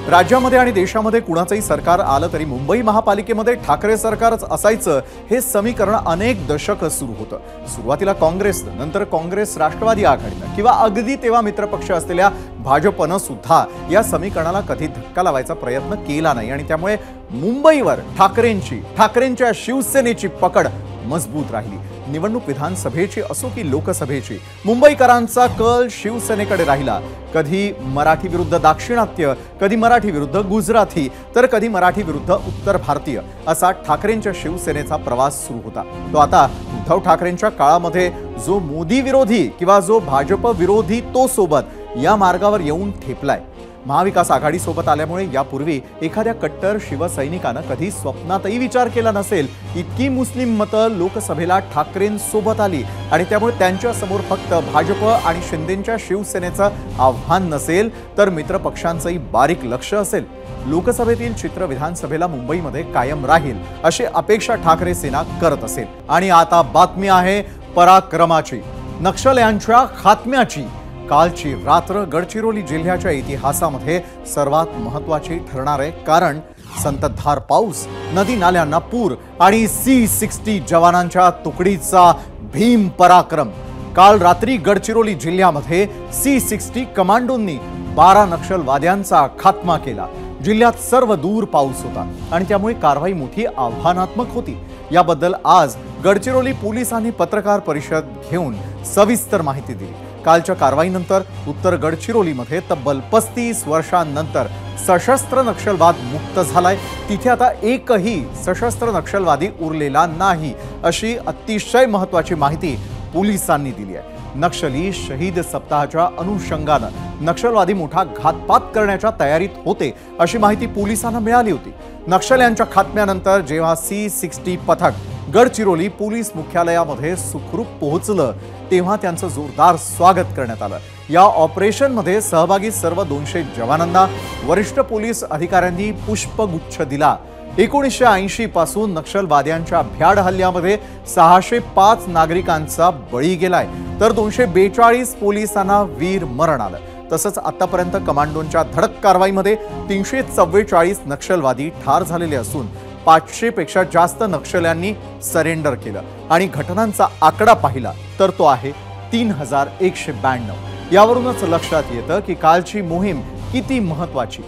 राज्यामध्ये आणि देशामध्ये कुणाचंही सरकार आलं तरी मुंबई महापालिकेमध्ये ठाकरे सरकारच असायचं हे समीकरण अनेक दशक सुरू होतं. सुरुवातीला काँग्रेसनं, नंतर काँग्रेस राष्ट्रवादी आघाडीनं किंवा अगदी तेव्हा मित्रपक्ष असलेल्या भाजपनं सुद्धा या समीकरणाला कधी धक्का लावायचा प्रयत्न केला नाही आणि त्यामुळे मुंबईवर ठाकरेंच्या शिवसेनेची पकड मजबूत राहिली. निवडणूक विधानसभेची असो की लोकसभेची, मुंबईकरांचा कल शिवसेनेकडे राहिला. कधी मराठी विरुद्ध दाक्षिणात्य, कधी मराठी विरुद्ध गुजराती, तर कधी मराठी विरुद्ध उत्तर भारतीय असा ठाकरेंच्या शिवसेनेचा प्रवास सुरू होता. तो आता उद्धव ठाकरेंच्या काळामध्ये जो मोदी विरोधी किंवा जो भाजप विरोधी तो सोबत या मार्गावर येऊन ठेपलाय. महाविकास आघाडी सोबत आल्यामुळे यापूर्वी एखाद्या कट्टर शिवसैनिकानं कधी स्वप्नातही विचार केला नसेल इतकी मुस्लिम मतं लोकसभेला ठाकरेंसोबत आली आणि त्यामुळे त्यांच्या समोर फक्त भाजप आणि शिंदेच्या शिवसेनेचं आव्हान नसेल तर मित्रपक्षांचंही बारीक लक्ष असेल. लोकसभेतील चित्र विधानसभेला मुंबईमध्ये कायम राहील अशी अपेक्षा ठाकरे सेना करत असेल. आणि आता बातमी आहे पराक्रमाची, नक्षल्यांच्या खात्म्याची. कालची रात्र गडचिरोली जिल्ह्याच्या इतिहासामध्ये सर्वात महत्त्वाची ठरणार आहे, कारण संततधार पाऊस, नदी नाल्यांना पूर आणि C-60 जवानांच्या तुकडीचा भीम पराक्रम. काल रात्री गडचिरोली जिल्ह्यामध्ये C-60 कमांडोंनी 12 नक्षलवाद्यांचा खात्मा केला. जिल्ह्यात सर्व दूर पाऊस होता आणि त्यामुळे कारवाई मोठी आव्हानात्मक होती. याबद्दल आज गडचिरोली पोलिसांनी पत्रकार परिषद घेऊन सविस्तर माहिती दिली. कालच्या कारवाईनंतर उत्तर गडचिरोलीमध्ये तब्बल 35 वर्षांनंतर सशस्त्र नक्षलवाद मुक्त झालाय. तिथे आता एकही सशस्त्र नक्षलवादी उरलेला नाही अशी अतिशय महत्त्वाची माहिती पोलिसांनी दिली आहे. नक्षली शहीद सप्ताहाच्या अनुषंगानं नक्षलवादी मोठा घातपात करण्याच्या तयारीत होते अशी माहिती पोलिसांना मिळाली होती. नक्षल्यांच्या खात्म्यानंतर जेव्हा C-60 पथक गडचिरोली पोलीस मुख्यालयामध्ये सुखरूप पोहोचलं तेव्हा त्यांचं जोरदार स्वागत करण्यात आलं. या ऑपरेशनमध्ये सहभागी सर्व 200 जवानांना वरिष्ठ पोलीस अधिकाऱ्यांनी पुष्पगुच्छ दिला. 1980 पासून नक्षलवाद्यांच्या भ्याड हल्ल्यामध्ये 605 नागरिकांचा बळी गेलाय तर 242 पोलिसांना वीर मरण आलं. तसंच आतापर्यंत कमांडोंच्या धडक कारवाईमध्ये 344 नक्षलवादी ठार झालेले असून 500 पेक्षा जास्त नक्षल्यांनी सरेंडर केलं आणि घटनांचा आकडा पाहिला तर तो आहे 3192. यावरूनच लक्षात येतं की कालची मोहीम किती महत्त्वाची.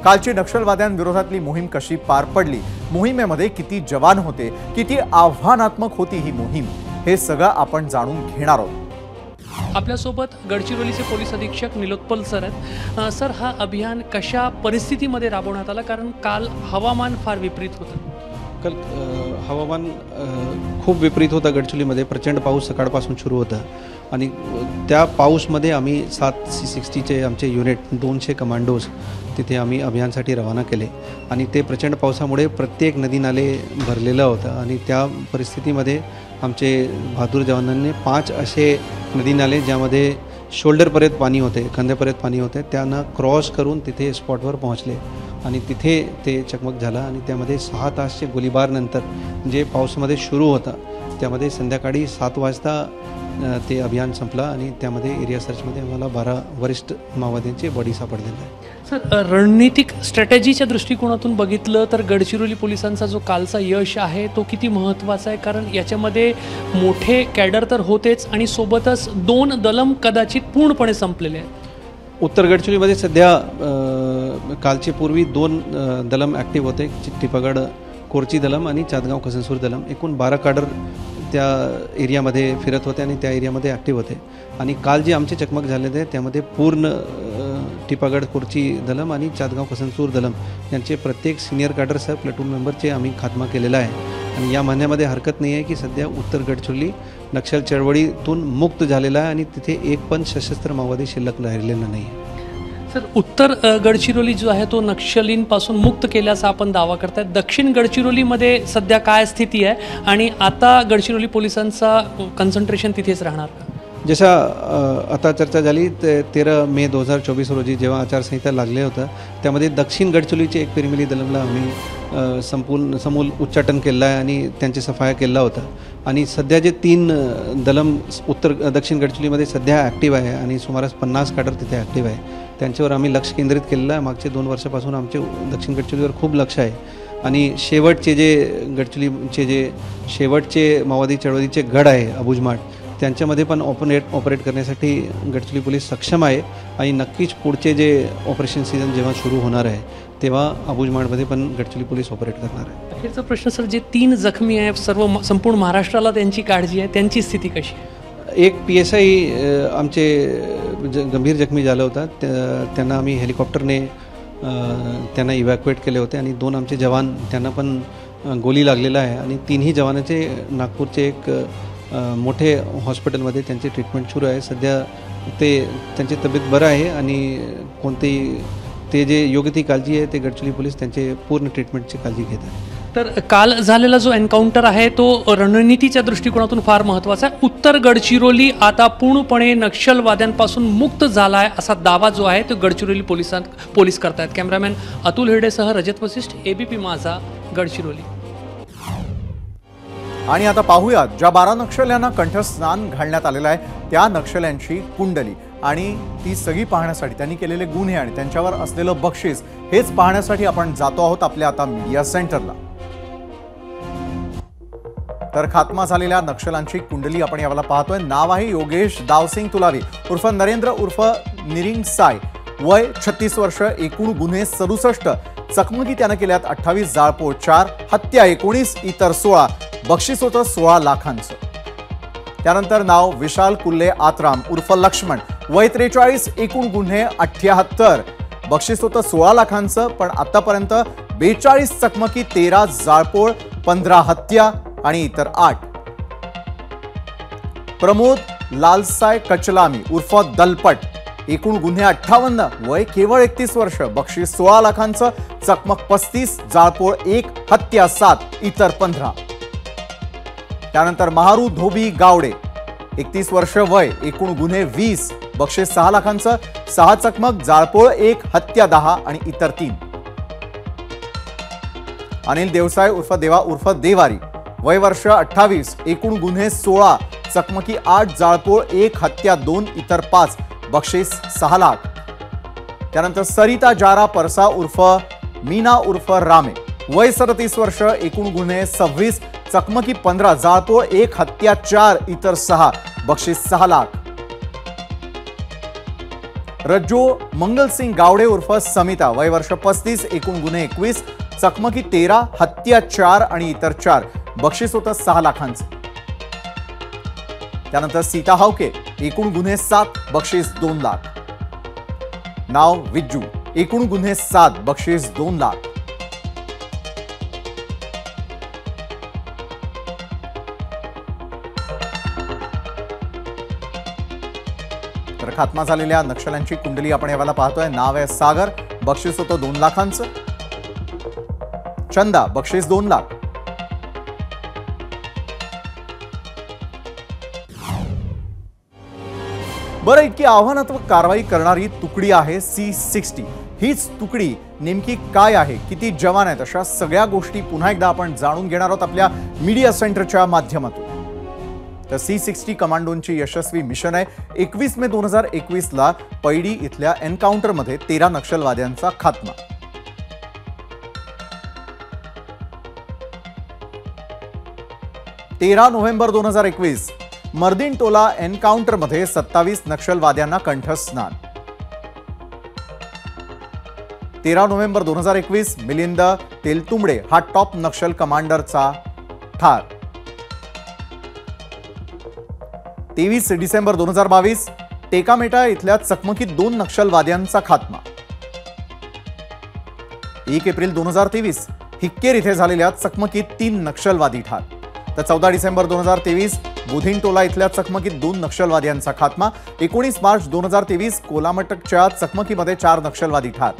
कालची नक्षलवाद्यांविरोधातली मोहीम कशी पार पडली, मोहिमेमध्ये किती जवान होते, किती आव्हानात्मक होती ही मोहीम, हे सगळं आपण जाणून घेणार आहोत. आपल्यासोबत गडचिरोलीचे पोलीस अधीक्षक निलोत्पल सर आहेत. सर, हा अभियान कशा परिस्थितीमध्ये राबवण्यात आला, कारण काल हवामान फार विपरीत होतं? काल हवामान खूप विपरीत होता. गडचिरोलीमध्ये प्रचंड पाऊस सकाळपासून सुरू होता आणि त्या पाऊसमध्ये आम्ही 7 C-60चे आमचे युनिट 200 कमांडोज तिथे आम्ही अभियानासाठी रवाना केले आणि ते प्रचंड पावसामुळे प्रत्येक नदी नाले भरलेलं होतं आणि त्या परिस्थितीमध्ये आमचे बहादूर जवानांनी 5 असे नदी नाले ज्यामध्ये शोल्डरपर्यंत पाणी होते, खांद्यापर्यंत पाणी होते, त्यांना क्रॉस करून तिथे स्पॉटवर पोहोचले आणि तिथे ते चकमक झाला आणि त्यामध्ये 6 तासचे गोळीबारनंतर जे पावसामध्ये सुरू होता त्यामध्ये संध्याकाळी 7 वाजता ते अभियान संपला आणि त्यामध्ये एरिया सर्चमध्ये आम्हाला 12 वरिष्ठ माओवाद्यांचे बॉडी सापडलेले आहे. सर, रणनीतिक स्ट्रॅटेजीच्या दृष्टिकोनातून बघितलं तर गडचिरोली पोलिसांचा जो कालचा यश आहे तो किती महत्त्वाचा आहे, कारण याच्यामध्ये मोठे कॅडर तर होतेच आणि सोबतच 2 दलम कदाचित पूर्णपणे संपलेले आहेत. उत्तर गडचिरोलीमध्ये सध्या कालचे पूर्वी 2 दलम ॲक्टिव्ह होते, टिपागड कोरची दलम आणि चातगाव कसनसूर दलम. एकूण 12 कॅडर त्या एरियामध्ये फिरत होते आणि त्या एरियामध्ये ॲक्टिव्ह होते आणि काल जे आमचे चकमक झाले ते त्यामध्ये पूर्ण टिपागड कोरची दलम आणि चातगाव कसनसूर दलम यांचे प्रत्येक सिनियर कॅडरसह प्लटून मेंबरचे आम्ही खात्मा केलेला आहे आणि या म्हणण्यामध्ये हरकत नाही आहे की सध्या उत्तर गडचिरोली नक्षल चळवळीतून मुक्त झालेला आहे आणि तिथे एक पण सशस्त्र माओवादी शिल्लक राहिलेला नाही आहे. सर, उत्तर गडचिरोली जो आहे तो नक्षलींपासून मुक्त केल्याचा आपण दावा करतायत. दक्षिण गडचिरोलीमध्ये सध्या काय स्थिती आहे आणि आता गडचिरोली पोलिसांचा कन्सन्ट्रेशन तिथेच राहणार का? जसा आता चर्चा झाली 13 मे 2024 रोजी जेव्हा आचारसंहिता लागले होतं त्यामध्ये दक्षिण गडचिरोलीचे एक पिरमिली दलमला आम्ही समूल उच्चाटन केलं आहे आणि त्यांची सफाया केला होता आणि सध्या जे 3 दलम दक्षिण गडचिरोलीमध्ये सध्या ॲक्टिव्ह आहे आणि सुमारे 50 कॅडर तिथे ॲक्टिव्ह आहे, त्यांच्यावर आम्ही लक्ष केंद्रित केलेलं आहे. मागचे 2 वर्षापासून आमचे दक्षिण गडचिरोलीवर खूप लक्ष आहे आणि शेवटचे जे गडचिरोलीचे जे शेवटचे माओवादी चळवळीचे गड आहे अबुजमाड त्यांच्यामध्ये पण ऑपरेट करण्यासाठी गडचिरोली पोलीस सक्षम आहे आणि नक्कीच पुढचे जे ऑपरेशन सीझन जेव्हा सुरू होणार आहे तेव्हा अबुजमाडमध्ये पण गडचिरोली पोलीस ऑपरेट करणार आहे. अखेरचा प्रश्न सर, जे 3 जखमी आहे संपूर्ण महाराष्ट्राला त्यांची काळजी आहे, त्यांची स्थिती कशी आहे? एक PSI आमचे गंभीर जखमी झाला होता, त्यांना आम्ही हेलिकॉप्टरने त्यांना इव्हॅक्युएट केले होते आणि 2 आमचे जवान त्यांना पण गोळी लागलेला आहे आणि 3ही जवानाचे नागपूरचे एक मोठे हॉस्पिटलमध्ये त्यांची ट्रीटमेंट सुरू आहे. सध्या त्यांची तब्येत बरं आहे आणि ते जे योग्य ती काळजी आहे ते गडचिरोली पोलीस त्यांचे पूर्ण ट्रीटमेंटची काळजी घेत आहे. तर काल झालेला जो एन्काउंटर आहे तो रणनीतीच्या दृष्टिकोनातून फार महत्त्वाचा आहे. उत्तर गडचिरोली आता पूर्णपणे नक्षलवाद्यांपासून मुक्त झाला आहे असा दावा जो आहे तो गडचिरोली पोलीस करतायत. कॅमेरामॅन अतुल हिरडेसह रजत वसिष्ठ, ABP माझा, गडचिरोली. आणि आता पाहूयात ज्या 12 नक्षल्यांना कंठस्नान घालण्यात आलेलं आहे त्या नक्षल्यांची कुंडली आणि ती सगळी पाहण्यासाठी त्यांनी केलेले गुन्हे आणि त्यांच्यावर असलेलं बक्षीस हेच पाहण्यासाठी आपण जातो आहोत आपल्या आता मीडिया सेंटरला. तर खात्मा झालेल्या नक्षलांची कुंडली आपण यावेळेला पाहतोय. नाव आहे योगेश दावसिंग तुलावी उर्फ नरेंद्र उर्फ निरिंग साय, वय 36 वर्ष, एकूण गुन्हे 67, चकमकी त्यानं केल्यात 28, जाळपोळ 4, हत्या 19, इतर 16, बक्षीस होतं 16 लाखांचं. त्यानंतर नाव विशाल कुल्ले आत्राम उर्फ लक्ष्मण, वय 43, एकूण गुन्हे 78, बक्षीस होतं 16 लाखांचं, पण आतापर्यंत 42 चकमकी, 13 जाळपोळ, 15 हत्या आणि इतर 8. प्रमोद लालसाय कचलामी उर्फ दलपट, एकूण गुन्हे 58, वय केवळ 31 वर्ष, बक्षीस 16 लाखांचं, चकमक 35, जाळपोळ 1, हत्या 7, इतर 15. त्यानंतर महारू धोबी गावडे 31 वर्ष, वय, एकूण गुन्हे 20, बक्षीस 6 लाखांचं, 6 चकमक, जाळपोळ 1, हत्या 10 आणि इतर 3. अनिल देवसाय उर्फ देवा उर्फ देवारी, वय वर्ष 28, एकूण गुन्हे 16, चकमकी 8, जाळपोळ 1, हत्या 2, इतर 5, बक्षीस 6 लाख. त्यानंतर सरिता जारा परसा उर्फ मीना उर्फ रामे, वय 37 वर्ष, एकूण गुन्हे 26, चकमकी 15, जाळपोळ 1, हत्या 4, इतर 6, बक्षीस 6 लाख. रज्जो मंगलसिंग गावडे उर्फ समिता, वय वर्ष 35, एकूण गुन्हे 21, चकमकी 13, हत्या 4 आणि इतर 4, बक्षीस होतं 6 लाखांचं. त्यानंतर सीता हावके, एकूण गुन्हे 7, बक्षीस 2 लाख. नाव विज्जू, एकूण गुन्हे 7, बक्षीस 2 लाख. तर खात्मा झालेल्या नक्षल्यांची कुंडली आपण यावेळेला पाहतोय. नाव आहे सागर, बक्षीस होतं 2 लाखांचं. चंदा, बक्षीस 2 लाख. बरं, इतकी आव्हानात्मक कारवाई करणारी तुकडी आहे C60. हीच तुकडी नेमकी काय आहे, किती जवान आहेत, अशा सगळ्या गोष्टी पुन्हा एकदा आपण जाणून घेणार आहोत आपल्या मीडिया सेंटरच्या माध्यमातून. तर C60 कमांडोंची यशस्वी मिशन आहे. 21 मे 2021ला पैडी इथल्या एन्काउंटरमध्ये 13 नक्षलवाद्यांचा खात्मा. तेरा नोव्हेंबर 2021 मर्दिन टोला एन्काउंटरमध्ये 27 नक्षलवाद्यांना कंठस्नान. 13 नोव्हेंबर 2021 मिलिंद तेलतुंबडे हा टॉप नक्षल कमांडरचा ठार. 23 डिसेंबर 2022 टेकामेटा इथल्या चकमकीत 2 नक्षलवाद्यांचा खात्मा. 1 एप्रिल 2023 हिक्केर इथे झालेल्या चकमकीत 3 नक्षलवादी ठार. तर 14 डिसेंबर 2023 बुधिनटोला इथल्या चकमकीत 2 नक्षलवाद्यांचा खात्मा. 19 मार्च 2023 कोलामटकच्या चकमकीमध्ये 4 नक्षलवादी ठार.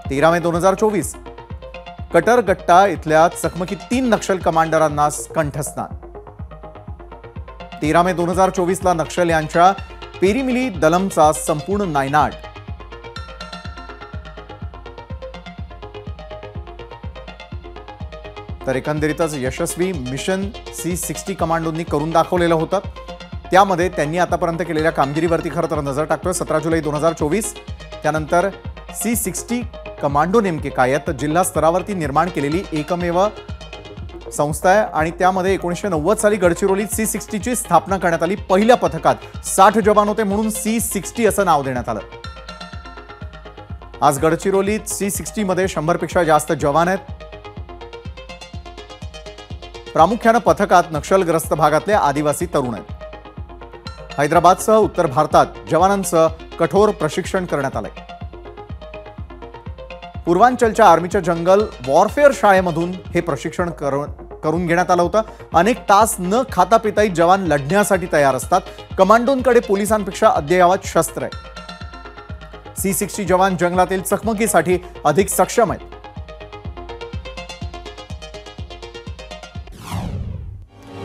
13 मे 2024 कटरगट्टा इथल्या चकमकीत 3 नक्षल कमांडरांना कंठस्नान. 13 मे 2024ला नक्षल यांच्या पेरीमिली दलमचा संपूर्ण नायनाट. तर एकंदरीतच यशस्वी मिशन C60 कमांडोंनी करून दाखवलेलं होतं. त्यामध्ये त्यांनी आतापर्यंत केलेल्या कामगिरीवरती खरं तर नजर टाकतोय. 17 जुलै 2024 त्यानंतर C60 कमांडो नेमके काय आहेत, तर जिल्हा स्तरावरती निर्माण केलेली एकमेव संस्था आहे आणि त्यामध्ये 1990 साली गडचिरोलीत C60ची स्थापना करण्यात आली. पहिल्या पथकात 60 जवान होते म्हणून C60 असं नाव देण्यात आलं. आज गडचिरोलीत C60 मध्ये 100 पेक्षा जास्त जवान आहेत. प्रामुख्यानं पथकात नक्षलग्रस्त भागातले आदिवासी तरुण आहेत. हैदराबादसह उत्तर भारतात जवानांचं कठोर प्रशिक्षण करण्यात आलंय. पूर्वांचलच्या आर्मीच्या जंगल वॉरफेअर शाळेमधून हे प्रशिक्षण करून घेण्यात आलं होतं. अनेक तास न खाता पिताही जवान लढण्यासाठी तयार असतात. कमांडोंकडे पोलिसांपेक्षा अद्ययावत शस्त्र आहे. C60 जवान जंगलातील चकमकीसाठी अधिक सक्षम आहेत.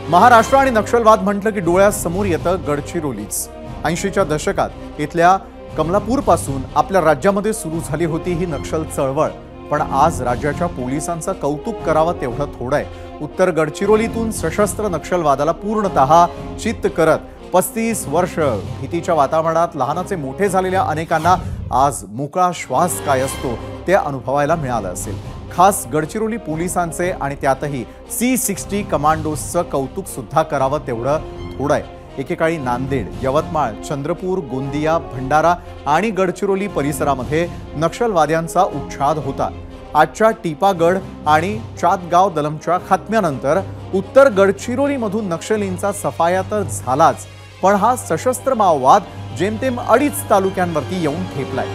महाराष्ट्र आणि नक्षलवाद म्हटलं की डोळ्यासमोर येतं गडचिरोलीच. 80च्या दशकात इथल्या कमलापूरपासून आपल्या राज्यामध्ये सुरू झाली होती ही नक्षल चळवळ. पण आज राज्याच्या पोलिसांचं कौतुक करावं तेवढं थोडं आहे. उत्तर गडचिरोलीतून सशस्त्र नक्षलवादाला पूर्णतः चित्त करत 35 वर्ष भीतीच्या वातावरणात लहानाचे मोठे झालेल्या अनेकांना आज मोकळा श्वास काय असतो ते अनुभवायला मिळालं असेल. खास गडचिरोली पोलिसांचे आणि त्यातही C60 कमांडोजचं कौतुक सुद्धा करावं तेवढं थोडं आहे. एकेकाळी नांदेड, यवतमाळ, चंद्रपूर, गोंदिया, भंडारा आणि गडचिरोली परिसरामध्ये नक्षलवाद्यांचा उच्छाद होता. आजच्या टिपागड आणि चातगाव दलमच्या खात्म्यानंतर उत्तर गडचिरोलीमधून नक्षलींचा सफाया तर झालाच, पण हा सशस्त्र माओवाद जेमतेम 2.5 तालुक्यांवरती येऊन ठेपलाय.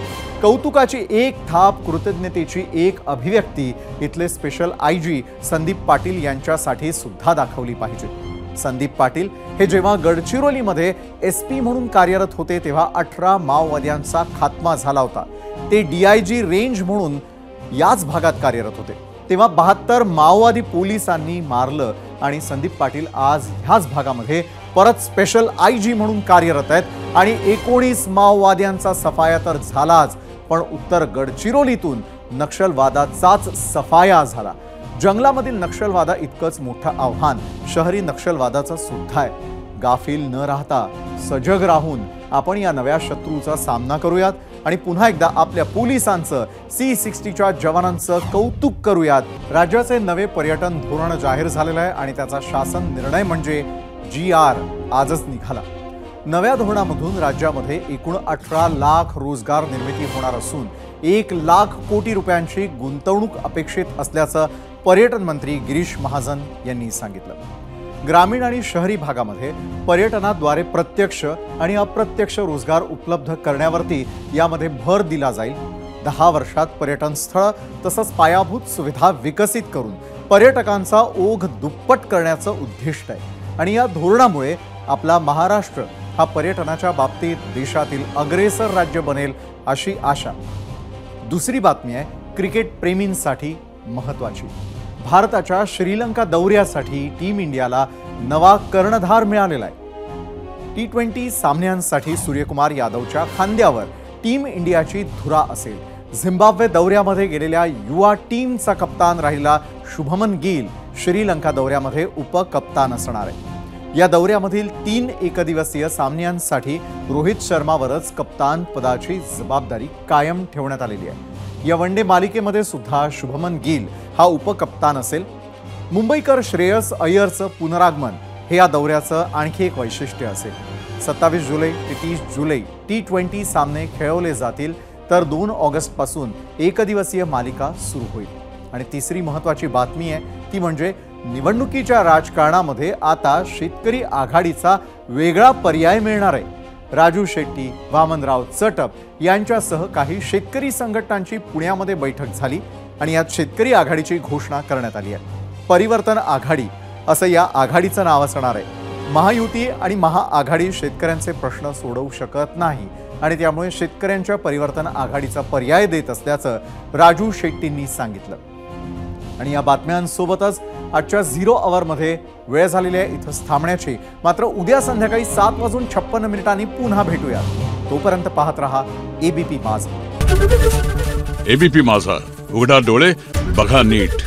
कौतुकाची एक थाप, कृतज्ञतेची एक अभिव्यक्ती इथले स्पेशल IG संदीप पाटील यांच्यासाठी सुद्धा दाखवली पाहिजे. संदीप पाटील हे जेव्हा गडचिरोलीमध्ये SP म्हणून कार्यरत होते तेव्हा 18 माओवाद्यांचा खात्मा झाला होता. ते DIG रेंज म्हणून याच भागात कार्यरत होते. तेव्हा 72 माओवादी पोलिसांनी मारलं आणि संदीप पाटील आज ह्याच भागामध्ये परत स्पेशल IG म्हणून कार्यरत आहेत आणि 19 माओवाद्यांचा सफाया तर झालाच, पण उत्तर गडचिरोलीतून नक्षलवादाचाच सफाया झाला. जंगलामधील नक्षलवादा इतकंच मोठं आव्हान शहरी नक्षलवादाचं सुद्धा आहे. गाफील न राहता सजग राहून आपण या नव्या शत्रूचा सामना करूयात आणि पुन्हा एकदा आपल्या पोलिसांचं C60च्या जवानांचं कौतुक करूयात. राज्याचे नवे पर्यटन धोरण जाहीर झालेलं आहे आणि त्याचा शासन निर्णय म्हणजे GR आजच निघाला. नव्या धोरणामधून राज्यामध्ये एकूण 18 लाख रोजगार निर्मिती होणार असून 1 लाख कोटी रुपयांची गुंतवणूक अपेक्षित असल्याचं पर्यटन मंत्री गिरीश महाजन यांनी सांगितलं. ग्रामीण आणि शहरी भागामध्ये पर्यटनाद्वारे प्रत्यक्ष आणि अप्रत्यक्ष रोजगार उपलब्ध करण्यावरती यामध्ये भर दिला जाईल. 10 वर्षात पर्यटन स्थळ तसंच पायाभूत सुविधा विकसित करून पर्यटकांचा ओघ दुप्पट करण्याचं उद्दिष्ट आहे आणि या धोरणामुळे आपला महाराष्ट्र हा पर्यटनाच्या बाबतीत देशातील अग्रेसर राज्य बनेल अशी आशा. दुसरी बातमी आहे क्रिकेट प्रेमींसाठी महत्त्वाची. भारताच्या श्रीलंका दौऱ्यासाठी टीम इंडियाला नवा कर्णधार मिळालेला आहे. T20 सामन्यांसाठी सूर्यकुमार यादवच्या खांद्यावर टीम इंडियाची धुरा असेल. झिम्बाब्वे दौऱ्यामध्ये गेलेल्या युवा टीमचा कप्तान राहिला शुभमन गिल श्रीलंका दौऱ्यामध्ये उपकप्तान असणार आहे. या दौऱ्यामधील 3 एकदिवसीय सामन्यांसाठी रोहित शर्मावरच कप्तान पदाची जबाबदारी कायम ठेवण्यात आलेली आहे. या वनडे मालिकेमध्ये सुद्धा शुभमन गिल हा उपकप्तान असेल. मुंबईकर श्रेयस अय्यरचं पुनरागमन हे या दौऱ्याचं आणखी एक वैशिष्ट्य असेल. 27 जुलै ते 30 जुलै T20 सामने खेळवले जातील तर 2 ऑगस्टपासून एकदिवसीय मालिका सुरू होईल. आणि तिसरी महत्त्वाची बातमी आहे ती म्हणजे निवडणुकीच्या राजकारणामध्ये आता शेतकरी आघाडीचा वेगळा पर्याय मिळणार आहे. राजू शेट्टी, वामनराव चटप यांच्यासह काही शेतकरी संघटनांची पुण्यामध्ये बैठक झाली आणि यात शेतकरी आघाडीची घोषणा करण्यात आली आहे. परिवर्तन आघाडी असं या आघाडीचं नाव असणार आहे. महायुती आणि महाआघाडी शेतकऱ्यांचे प्रश्न सोडवू शकत नाही आणि त्यामुळे शेतकऱ्यांच्या परिवर्तन आघाडीचा पर्याय देत असल्याचं राजू शेट्टींनी सांगितलं. आणि या बातम्यांसोबतच आजच्या 0 अवरमध्ये वेळ झालेली आहे इथंच थांबण्याची. मात्र उद्या संध्याकाळी 7:56 पुन्हा भेटूया. तोपर्यंत पाहत रहा ABP माझा. ABP माझा, उघडा डोळे बघा नीट.